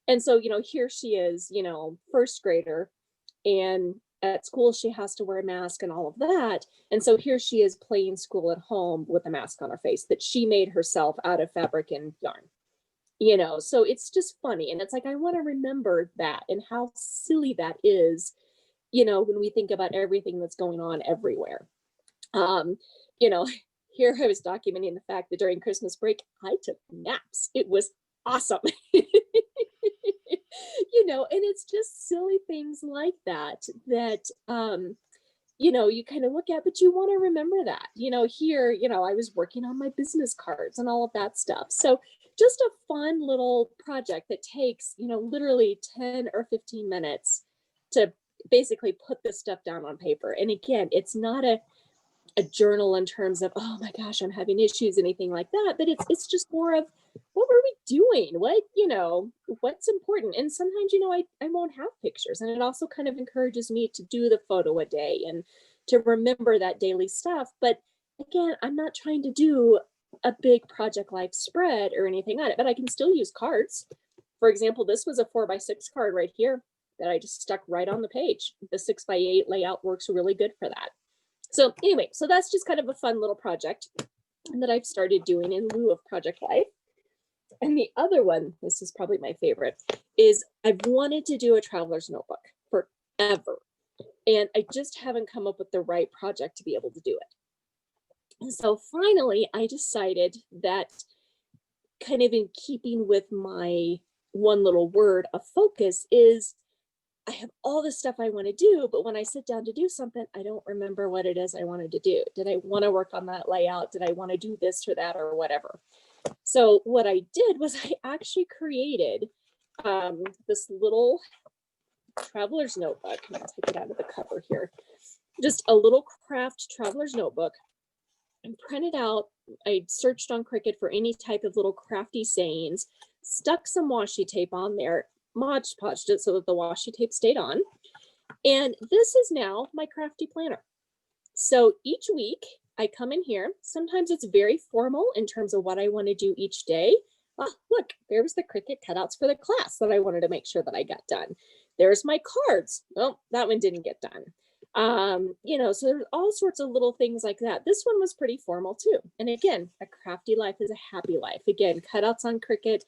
And so, you know, here she is, you know, first grader, and at school she has to wear a mask and all of that. And so here she is playing school at home with a mask on her face that she made herself out of fabric and yarn. You know, so it's just funny. And it's like, I want to remember that and how silly that is, you know, when we think about everything that's going on everywhere. You know, here I was documenting the fact that during Christmas break, I took naps. It was awesome. You know, and it's just silly things like that, you know, you kind of look at, but you want to remember that, you know, here, you know, I was working on my business cards and all of that stuff. So just a fun little project that takes, you know, literally 10 or 15 minutes to basically put this stuff down on paper. And again, it's not a journal in terms of, oh my gosh, I'm having issues, anything like that. But it's just more of, what were we doing? What, what's important? And sometimes, I won't have pictures. And it also kind of encourages me to do the photo a day and to remember that daily stuff. But again, I'm not trying to do a big Project Life spread or anything on it, but I can still use cards. For example, this was a 4x6 card right here that I just stuck right on the page. The 6x8 layout works really good for that. So anyway, so that's just kind of a fun little project that I've started doing in lieu of Project Life. And the other one, this is probably my favorite, is I've wanted to do a traveler's notebook forever. And I just haven't come up with the right project to be able to do it. And so finally, I decided that, kind of in keeping with my one little word of focus, is I have all this stuff I want to do, but when I sit down to do something, I don't remember what it is I wanted to do. Did I want to work on that layout? Did I want to do this or that or whatever? So what I did was I actually created this little traveler's notebook. I'm going to take it out of the cover here. Just a little craft traveler's notebook. And printed out, I searched on Cricut for any type of little crafty sayings, stuck some washi tape on there, Mod Podged it so that the washi tape stayed on. And this is now my crafty planner. So each week I come in here. Sometimes it's very formal in terms of what I want to do each day. Oh, look, there was the Cricut cutouts for the class that I wanted to make sure that I got done. There's my cards. Oh, that one didn't get done. So there's all sorts of little things like that. This one was pretty formal too. And again, a crafty life is a happy life. Again, cutouts on Cricut,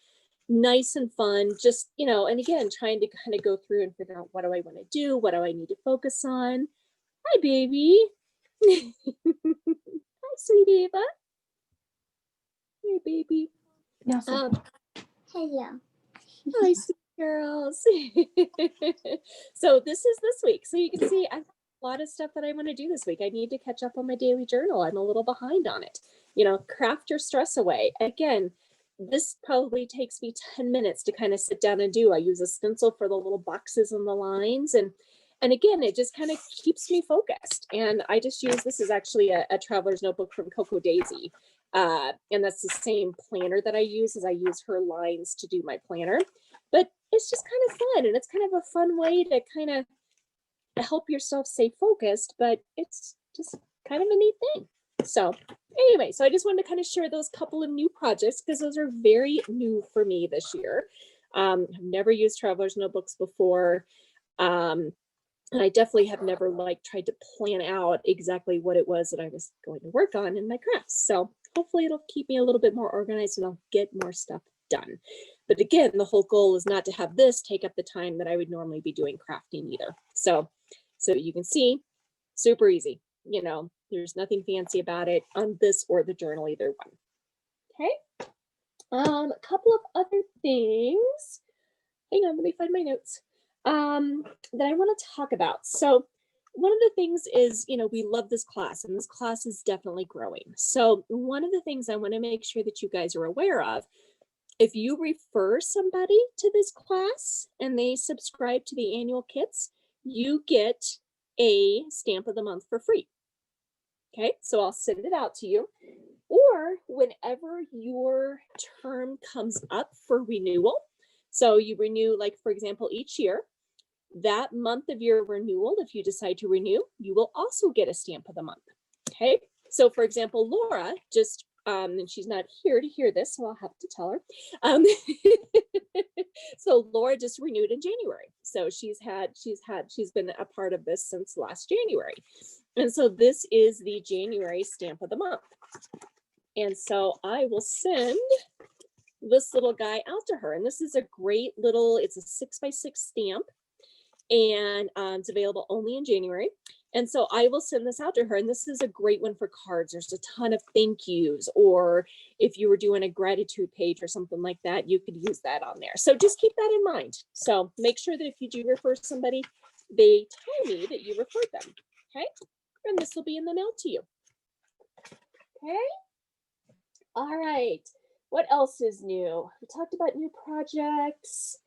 nice and fun, just, and again, trying to kind of go through and figure out, what do I want to do? What do I need to focus on? Hi, baby. Hi, sweet Ava. Hey, baby.
No,
Hello.
Hi, sweet girls. So this is this week. So you can see I've got a lot of stuff that I want to do this week. I need to catch up on my daily journal. I'm a little behind on it. Craft your stress away. Again, this probably takes me 10 minutes to kind of sit down and do. I use a stencil for the little boxes and the lines. And again, it just kind of keeps me focused. And I just use, this is actually a traveler's notebook from Coco Daisy. And that's the same planner that I use, as I use her lines to do my planner. But it's just kind of fun, and it's kind of a fun way to kind of help yourself stay focused, but it's just kind of a neat thing. So anyway, so I just wanted to kind of share those couple of new projects because those are very new for me this year. I've never used traveler's notebooks before. And I definitely have never tried to plan out exactly what it was that I was going to work on in my crafts. So hopefully it'll keep me a little bit more organized and I'll get more stuff done. But again, the whole goal is not to have this take up the time that I would normally be doing crafting either. So you can see, super easy. There's nothing fancy about it on this or the journal, either one. Okay. A couple of other things. Hang on, let me find my notes. That I want to talk about. So one of the things is, we love this class, and this class is definitely growing. So one of the things I want to make sure that you guys are aware of, if you refer somebody to this class and they subscribe to the annual kits, you get a stamp of the month for free. Okay, so I'll send it out to you. Or whenever your term comes up for renewal, so you renew, for example, each year, that month of your renewal, if you decide to renew, you will also get a stamp of the month. Okay, so for example, Laura just, and she's not here to hear this, so I'll have to tell her. So Laura just renewed in January. So she's been a part of this since last January. And so this is the January stamp of the month. And so I will send this little guy out to her. And this is a great little, it's a 6x6 stamp. And it's available only in January. And so I will send this out to her. And this is a great one for cards. There's a ton of thank yous, or if you were doing a gratitude page or something like that, you could use that on there. So just keep that in mind. So make sure that if you do refer somebody, they tell me that you referred them. Okay. And this will be in the mail to you. Okay. All right. What else is new? We talked about new projects.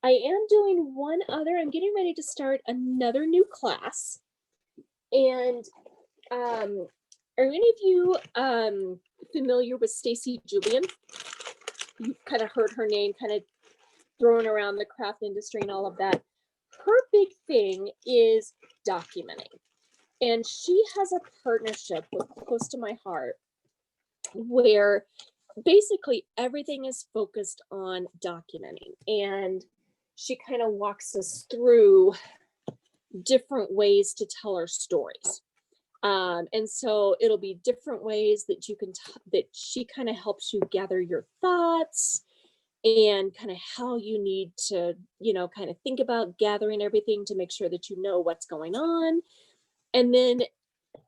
I am doing one other. I'm getting ready to start another new class. And are any of you familiar with Stacy Julian? You kind of heard her name kind of thrown around the craft industry and all of that. Her big thing is documenting. And she has a partnership with Close to My Heart where basically everything is focused on documenting. And she kind of walks us through different ways to tell our stories. And so it'll be different ways that you can, that she kind of helps you gather your thoughts and kind of how you need to, you know, kind of think about gathering everything to make sure that you know what's going on. And then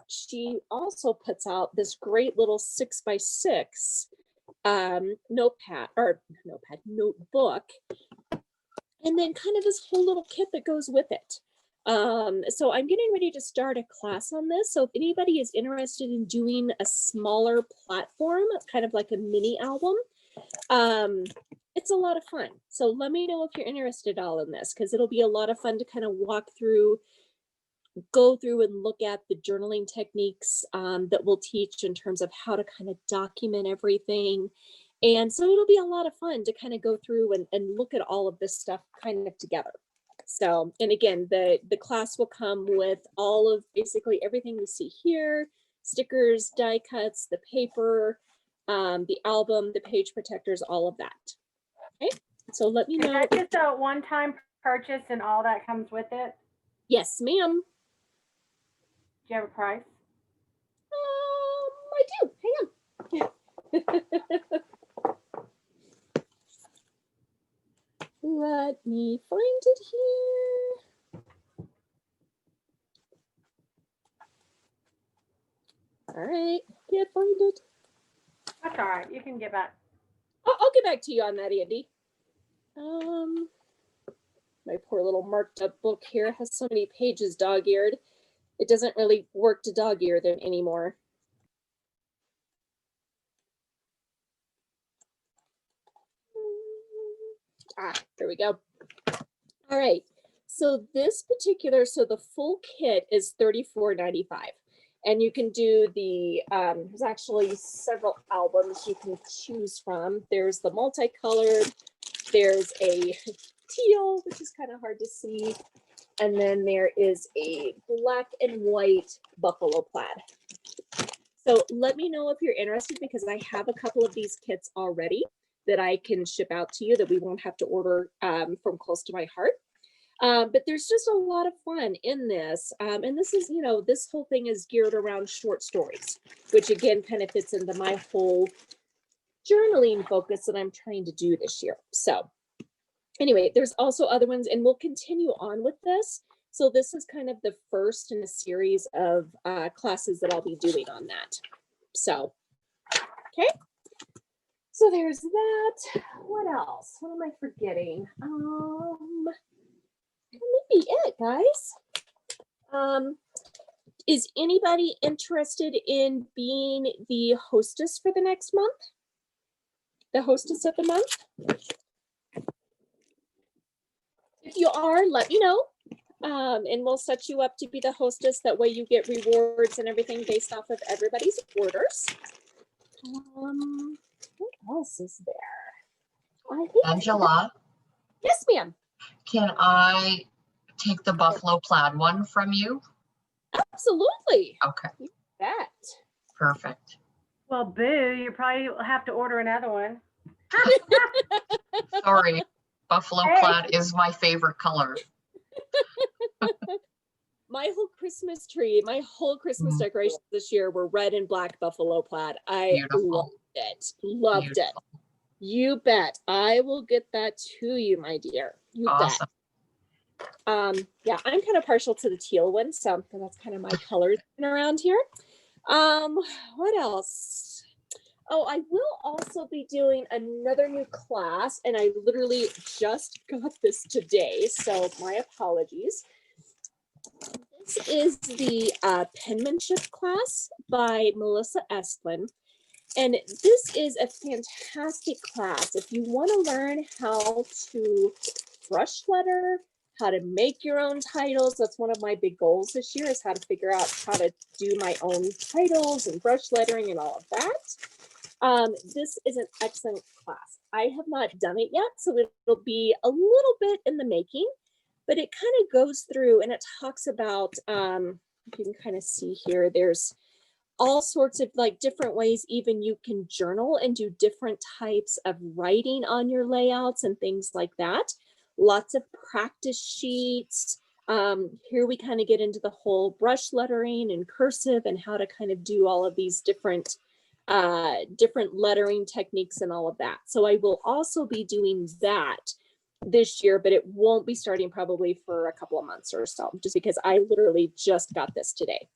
she also puts out this great little 6x6 notebook, and then kind of this whole little kit that goes with it. So I'm getting ready to start a class on this. So if anybody is interested in doing a smaller platform, kind of like a mini album, it's a lot of fun. So let me know if you're interested all in this, because it'll be a lot of fun to kind of walk through, go through and look at the journaling techniques that we'll teach in terms of how to kind of document everything. And so it'll be a lot of fun to kind of go through and look at all of this stuff kind of together. So, and again, the class will come with all of basically everything you see here: stickers, die cuts, the paper, the album, the page protectors, all of that. Okay, so let me know.
Is that just a one-time purchase and all that comes with it?
Yes, ma'am.
Do you have a price?
I do. Hang on. Let me find it here. All right, can't find it.
That's all right. You can get back.
I'll get back to you on that, Andy. My poor little marked up book here has so many pages dog-eared. It doesn't really work to dog-ear them anymore. There we go. All right, so this particular, so the full kit is $34.95. And you can do the, there's actually several albums you can choose from. There's the multicolored, there's a teal, which is kind of hard to see. And then there is a black and white buffalo plaid. So let me know if you're interested, because I have a couple of these kits already that I can ship out to you that we won't have to order from Close to My Heart. But there's just a lot of fun in this. And this is, you know, this whole thing is geared around short stories, which again kind of fits into my whole journaling focus that I'm trying to do this year. So anyway, there's also other ones, and we'll continue on with this. So this is kind of the first in a series of classes that I'll be doing on that. So, okay. So there's that. What else? What am I forgetting? That may be it, guys. Is anybody interested in being the hostess for the next month? The hostess of the month? If you are, let me know. And we'll set you up to be the hostess. That way you get rewards and everything based off of everybody's orders. What else is there?
Angela?
Yes, ma'am.
Can I take the buffalo plaid one from you?
Absolutely.
Okay.
You bet.
Perfect.
Well, boo, you probably will have to order another one.
Sorry, buffalo plaid is my favorite color.
My whole Christmas tree, my whole Christmas decorations this year were red and black buffalo plaid. I loved it. Loved it. You bet. I will get that to you, my dear. You
awesome.
Bet. Yeah, I'm kind of partial to the teal one, so that's kind of my colors around here. What else? Oh, I will also be doing another new class, and I literally just got this today, so my apologies. This is the penmanship class by Melissa Estlin. And this is a fantastic class. If you want to learn how to brush letter, how to make your own titles. That's one of my big goals this year, is how to figure out how to do my own titles and brush lettering and all of that. This is an excellent class. I have not done it yet, so it'll be a little bit in the making, but it kind of goes through and it talks about, you can kind of see here, there's all sorts of like different ways even you can journal and do different types of writing on your layouts and things like that. Lots of practice sheets. Here we kind of get into the whole brush lettering and cursive and how to kind of do all of these different lettering techniques and all of that. So I will also be doing that this year, but it won't be starting probably for a couple of months or so, just because I literally just got this today.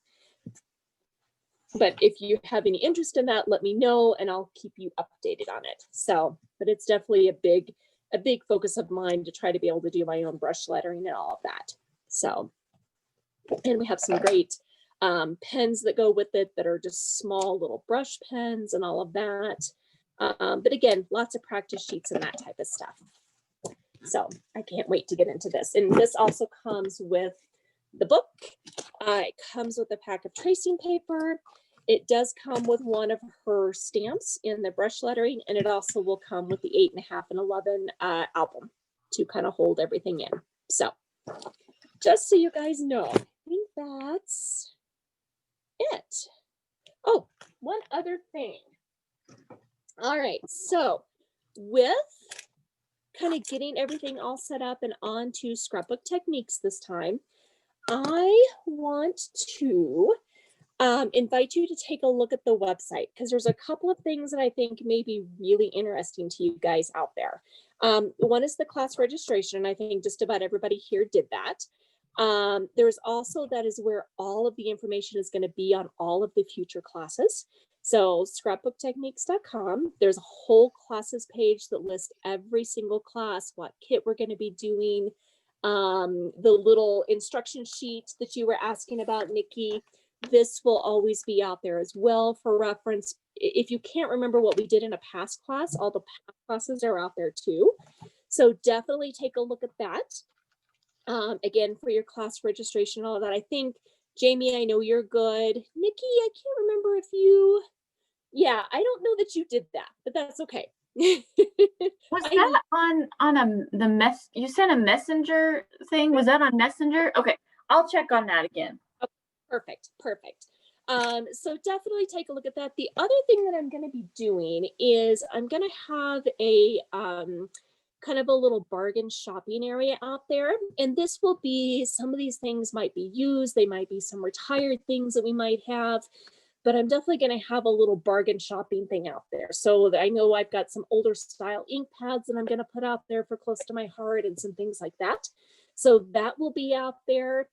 But if you have any interest in that, let me know and I'll keep you updated on it. So, but it's definitely a big focus of mine to try to be able to do my own brush lettering and all of that. So, and we have some great pens that go with it that are just small little brush pens and all of that. But again, lots of practice sheets and that type of stuff. So I can't wait to get into this. And this also comes with the book. It comes with a pack of tracing paper. It does come with one of her stamps in the brush lettering, and it also will come with the 8.5 and 11 album to kind of hold everything in. So just so you guys know, I think that's it. Oh, one other thing. All right, so with kind of getting everything all set up and onto Scrapbook Techniques this time, I want to invite you to take a look at the website, because there's a couple of things that I think may be really interesting to you guys out there. One is the class registration. I think just about everybody here did that. There's also, that is where all of the information is going to be on all of the future classes. So scrapbooktechniques.com, there's a whole classes page that lists every single class, what kit we're going to be doing, the little instruction sheet that you were asking about, Nikki. This will always be out there as well for reference. If you can't remember what we did in a past class, all the past classes are out there too. So definitely take a look at that. Again, for your class registration, all of that. I think, Jamie, I know you're good. Nikki, I can't remember if you, yeah, I don't know that you did that, but that's okay.
Was that on the mess? You sent a messenger thing? Was that on Messenger? Okay, I'll check on that again.
Perfect. So definitely take a look at that. The other thing that I'm going to be doing is I'm going to have a kind of a little bargain shopping area out there. And this will be, some of these things might be used. They might be some retired things that we might have, but I'm definitely going to have a little bargain shopping thing out there. So I know I've got some older style ink pads that I'm going to put out there for close to my heart and some things like that. So that will be out there.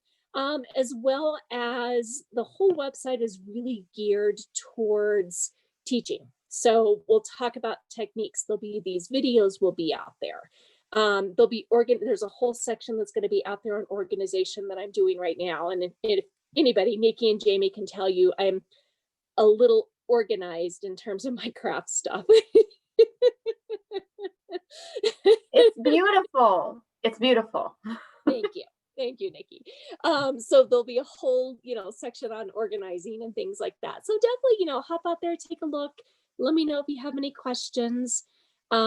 As well as the whole website is really geared towards teaching. So we'll talk about techniques. There'll be these videos will be out there. There'll be there's a whole section that's going to be out there on organization that I'm doing right now. And if anybody, Nikki and Jamie, can tell you, I'm a little organized in terms of my craft stuff.
It's beautiful. It's beautiful.
Thank you. Thank you, Nikki. So there'll be a whole, section on organizing and things like that. So definitely, hop out there, take a look. Let me know if you have any questions. But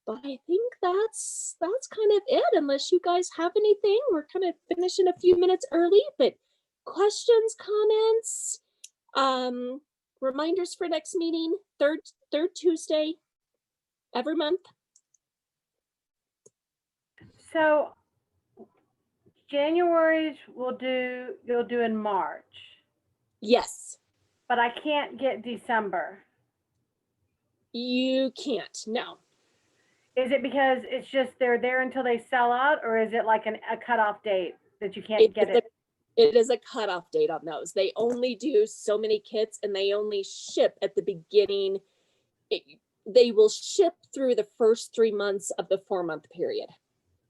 I think that's kind of it, unless you guys have anything. We're kind of finishing a few minutes early, but questions, comments, reminders for next meeting, third Tuesday every month.
So January's you'll do in March.
Yes.
But I can't get December.
You can't, no.
Is it because it's just they're there until they sell out, or is it like a cutoff date that you can't get it?
It is a cutoff date on those. They only do so many kits and they only ship at the beginning. They will ship through the first 3 months of the 4-month period.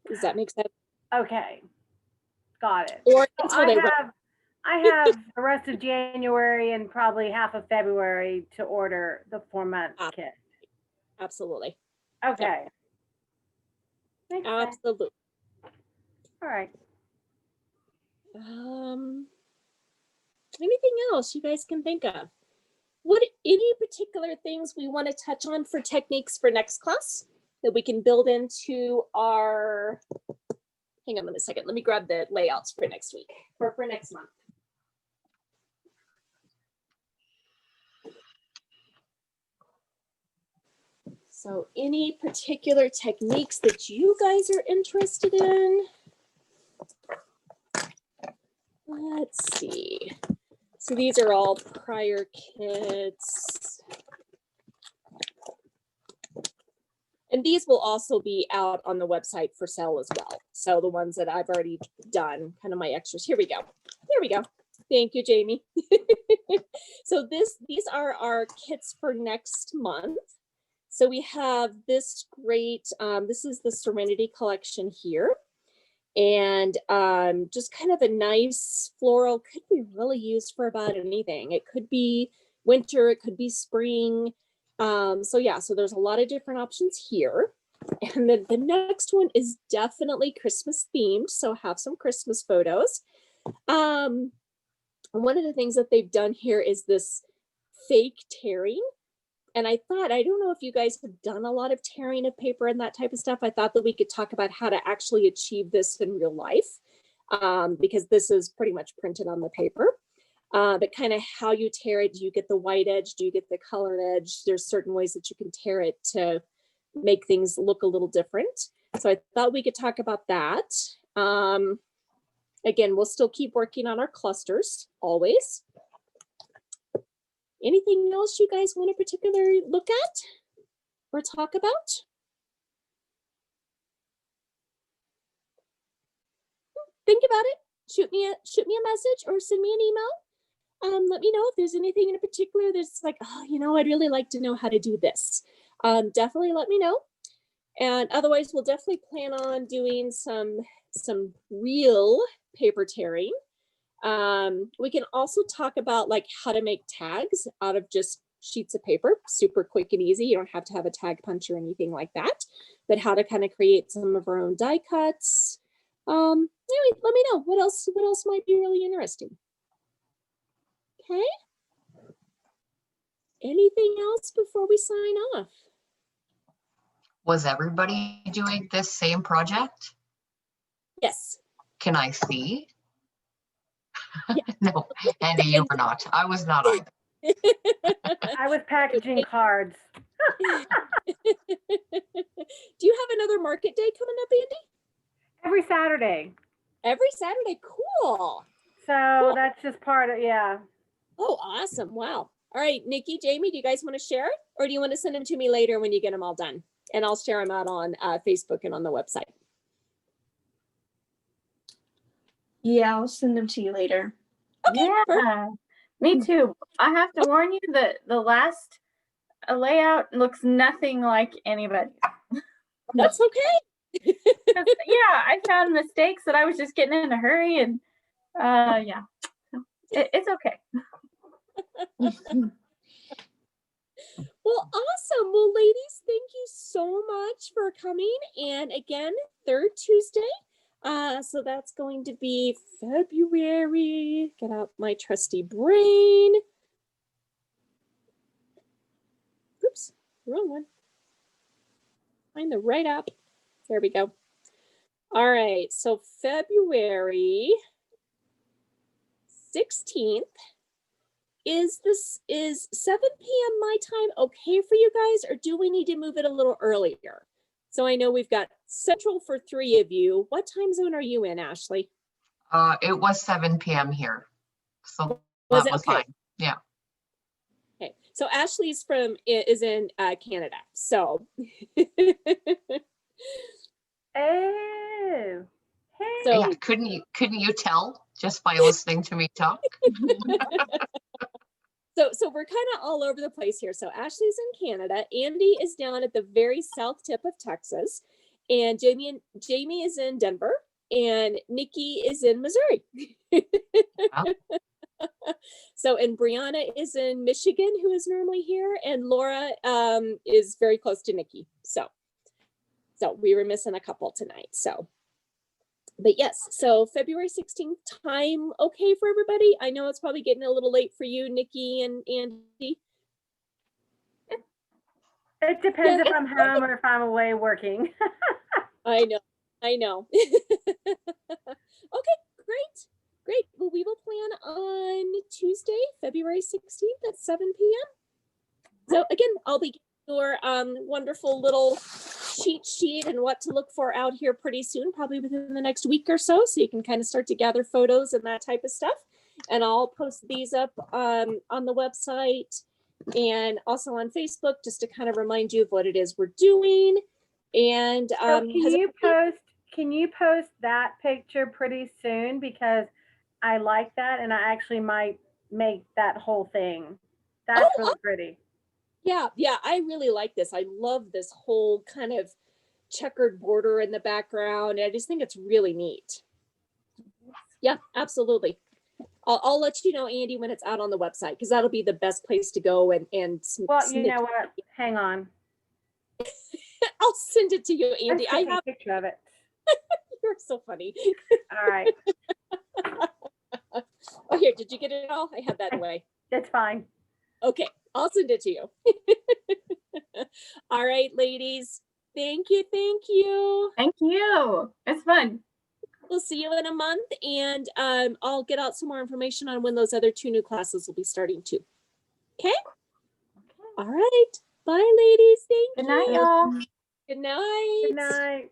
Does that make sense?
Okay. Got it.
Or
So
until
I have the rest of January and probably half of February to order the 4-month kit.
Absolutely.
Okay. Makes sense.
Absolutely.
All right.
Anything else you guys can think of? What any particular things we want to touch on for techniques for next class that we can build into our, hang on a second, let me grab the layouts for next week or for next month. So any particular techniques that you guys are interested in? Let's see. So these are all prior kits. And these will also be out on the website for sale as well. So the ones that I've already done, kind of my extras. Here we go. Here we go. Thank you, Jamie. So these are our kits for next month. So we have this great, this is the Serenity collection here. And just kind of a nice floral, could be really used for about anything. It could be winter, it could be spring. So yeah, so there's a lot of different options here. And then the next one is definitely Christmas themed. So have some Christmas photos. One of the things that they've done here is this fake tearing. And I thought, I don't know if you guys have done a lot of tearing of paper and that type of stuff. I thought that we could talk about how to actually achieve this in real life, because this is pretty much printed on the paper. But kind of how you tear it. Do you get the white edge? Do you get the colored edge? There's certain ways that you can tear it to make things look a little different. So I thought we could talk about that. Again, we'll still keep working on our clusters always. Anything else you guys want to particularly look at or talk about? Think about it. Shoot me a message or send me an email. Let me know if there's anything in particular that's like, oh, you know, I'd really like to know how to do this. Definitely let me know. And otherwise, we'll definitely plan on doing some real paper tearing. We can also talk about like how to make tags out of just sheets of paper, super quick and easy. You don't have to have a tag punch or anything like that, but how to kind of create some of our own die cuts. Anyway, let me know what else might be really interesting. Okay. Anything else before we sign off?
Was everybody doing this same project?
Yes.
Can I see?
Yeah.
No, Andy, you were not. I was not either.
I was packaging cards.
Do you have another market day coming up, Andy?
Every Saturday.
Every Saturday. Cool.
So
Cool.
that's just part of, yeah.
Oh, awesome. Wow. All right, Nikki, Jamie, do you guys want to share? Or do you want to send them to me later when you get them all done? And I'll share them out on Facebook and on the website.
Yeah, I'll send them to you later.
Okay, perfect.
Yeah, me too. I have to warn you that the last layout looks nothing like anybody.
That's okay.
Yeah, I found mistakes that I was just getting in a hurry, and yeah, it's okay.
Well, awesome. Well, ladies, thank you so much for coming. And again, third Tuesday. So that's going to be February. Get out my trusty brain. Oops, wrong one. Find the right app. There we go. All right, so February 16th. Is 7 p.m. my time okay for you guys, or do we need to move it a little earlier? So I know we've got Central for 3 of you. What time zone are you in, Ashley?
It was 7 p.m. here. So
Was
that
it
was
okay?
fine. Yeah.
Okay, so Ashley's is in Canada. So
Oh. Hey.
So
Yeah, couldn't you tell just by listening to me talk?
So we're kind of all over the place here. So Ashley's in Canada, Andy is down at the very south tip of Texas, and Jamie is in Denver, and Nikki is in Missouri. So, and Brianna is in Michigan, who is normally here, and Laura is very close to Nikki. So we were missing a couple tonight. So But yes, so February 16th time, okay for everybody? I know it's probably getting a little late for you, Nikki and Andy.
It depends
Yeah,
if I'm home or if I'm away working.
I know. Okay, great. Well, we will plan on Tuesday, February 16th at 7 p.m. So again, I'll be getting your wonderful little cheat sheet and what to look for out here pretty soon, probably within the next week or so you can kind of start to gather photos and that type of stuff. And I'll post these up on the website and also on Facebook just to kind of remind you of what it is we're doing. And
So can you post that picture pretty soon, because I like that and I actually might make that whole thing. That's really pretty.
Yeah, I really like this. I love this whole kind of checkered border in the background. I just think it's really neat. Yeah, absolutely. I'll let you know, Andy, when it's out on the website, because that'll be the best place to go and
Well, you know what? Hang on.
I'll send it to you, Andy. I have
a picture of it.
You're so funny.
All right.
Oh, here, did you get it all? I had that away.
It's fine.
Okay, I'll send it to you. All right, ladies. Thank you.
Thank you. It's fun.
We'll see you in a month, and I'll get out some more information on when those other 2 new classes will be starting too. Okay? All right. Bye, ladies. Thank you.
Good night, y'all.
Good night.
Good night.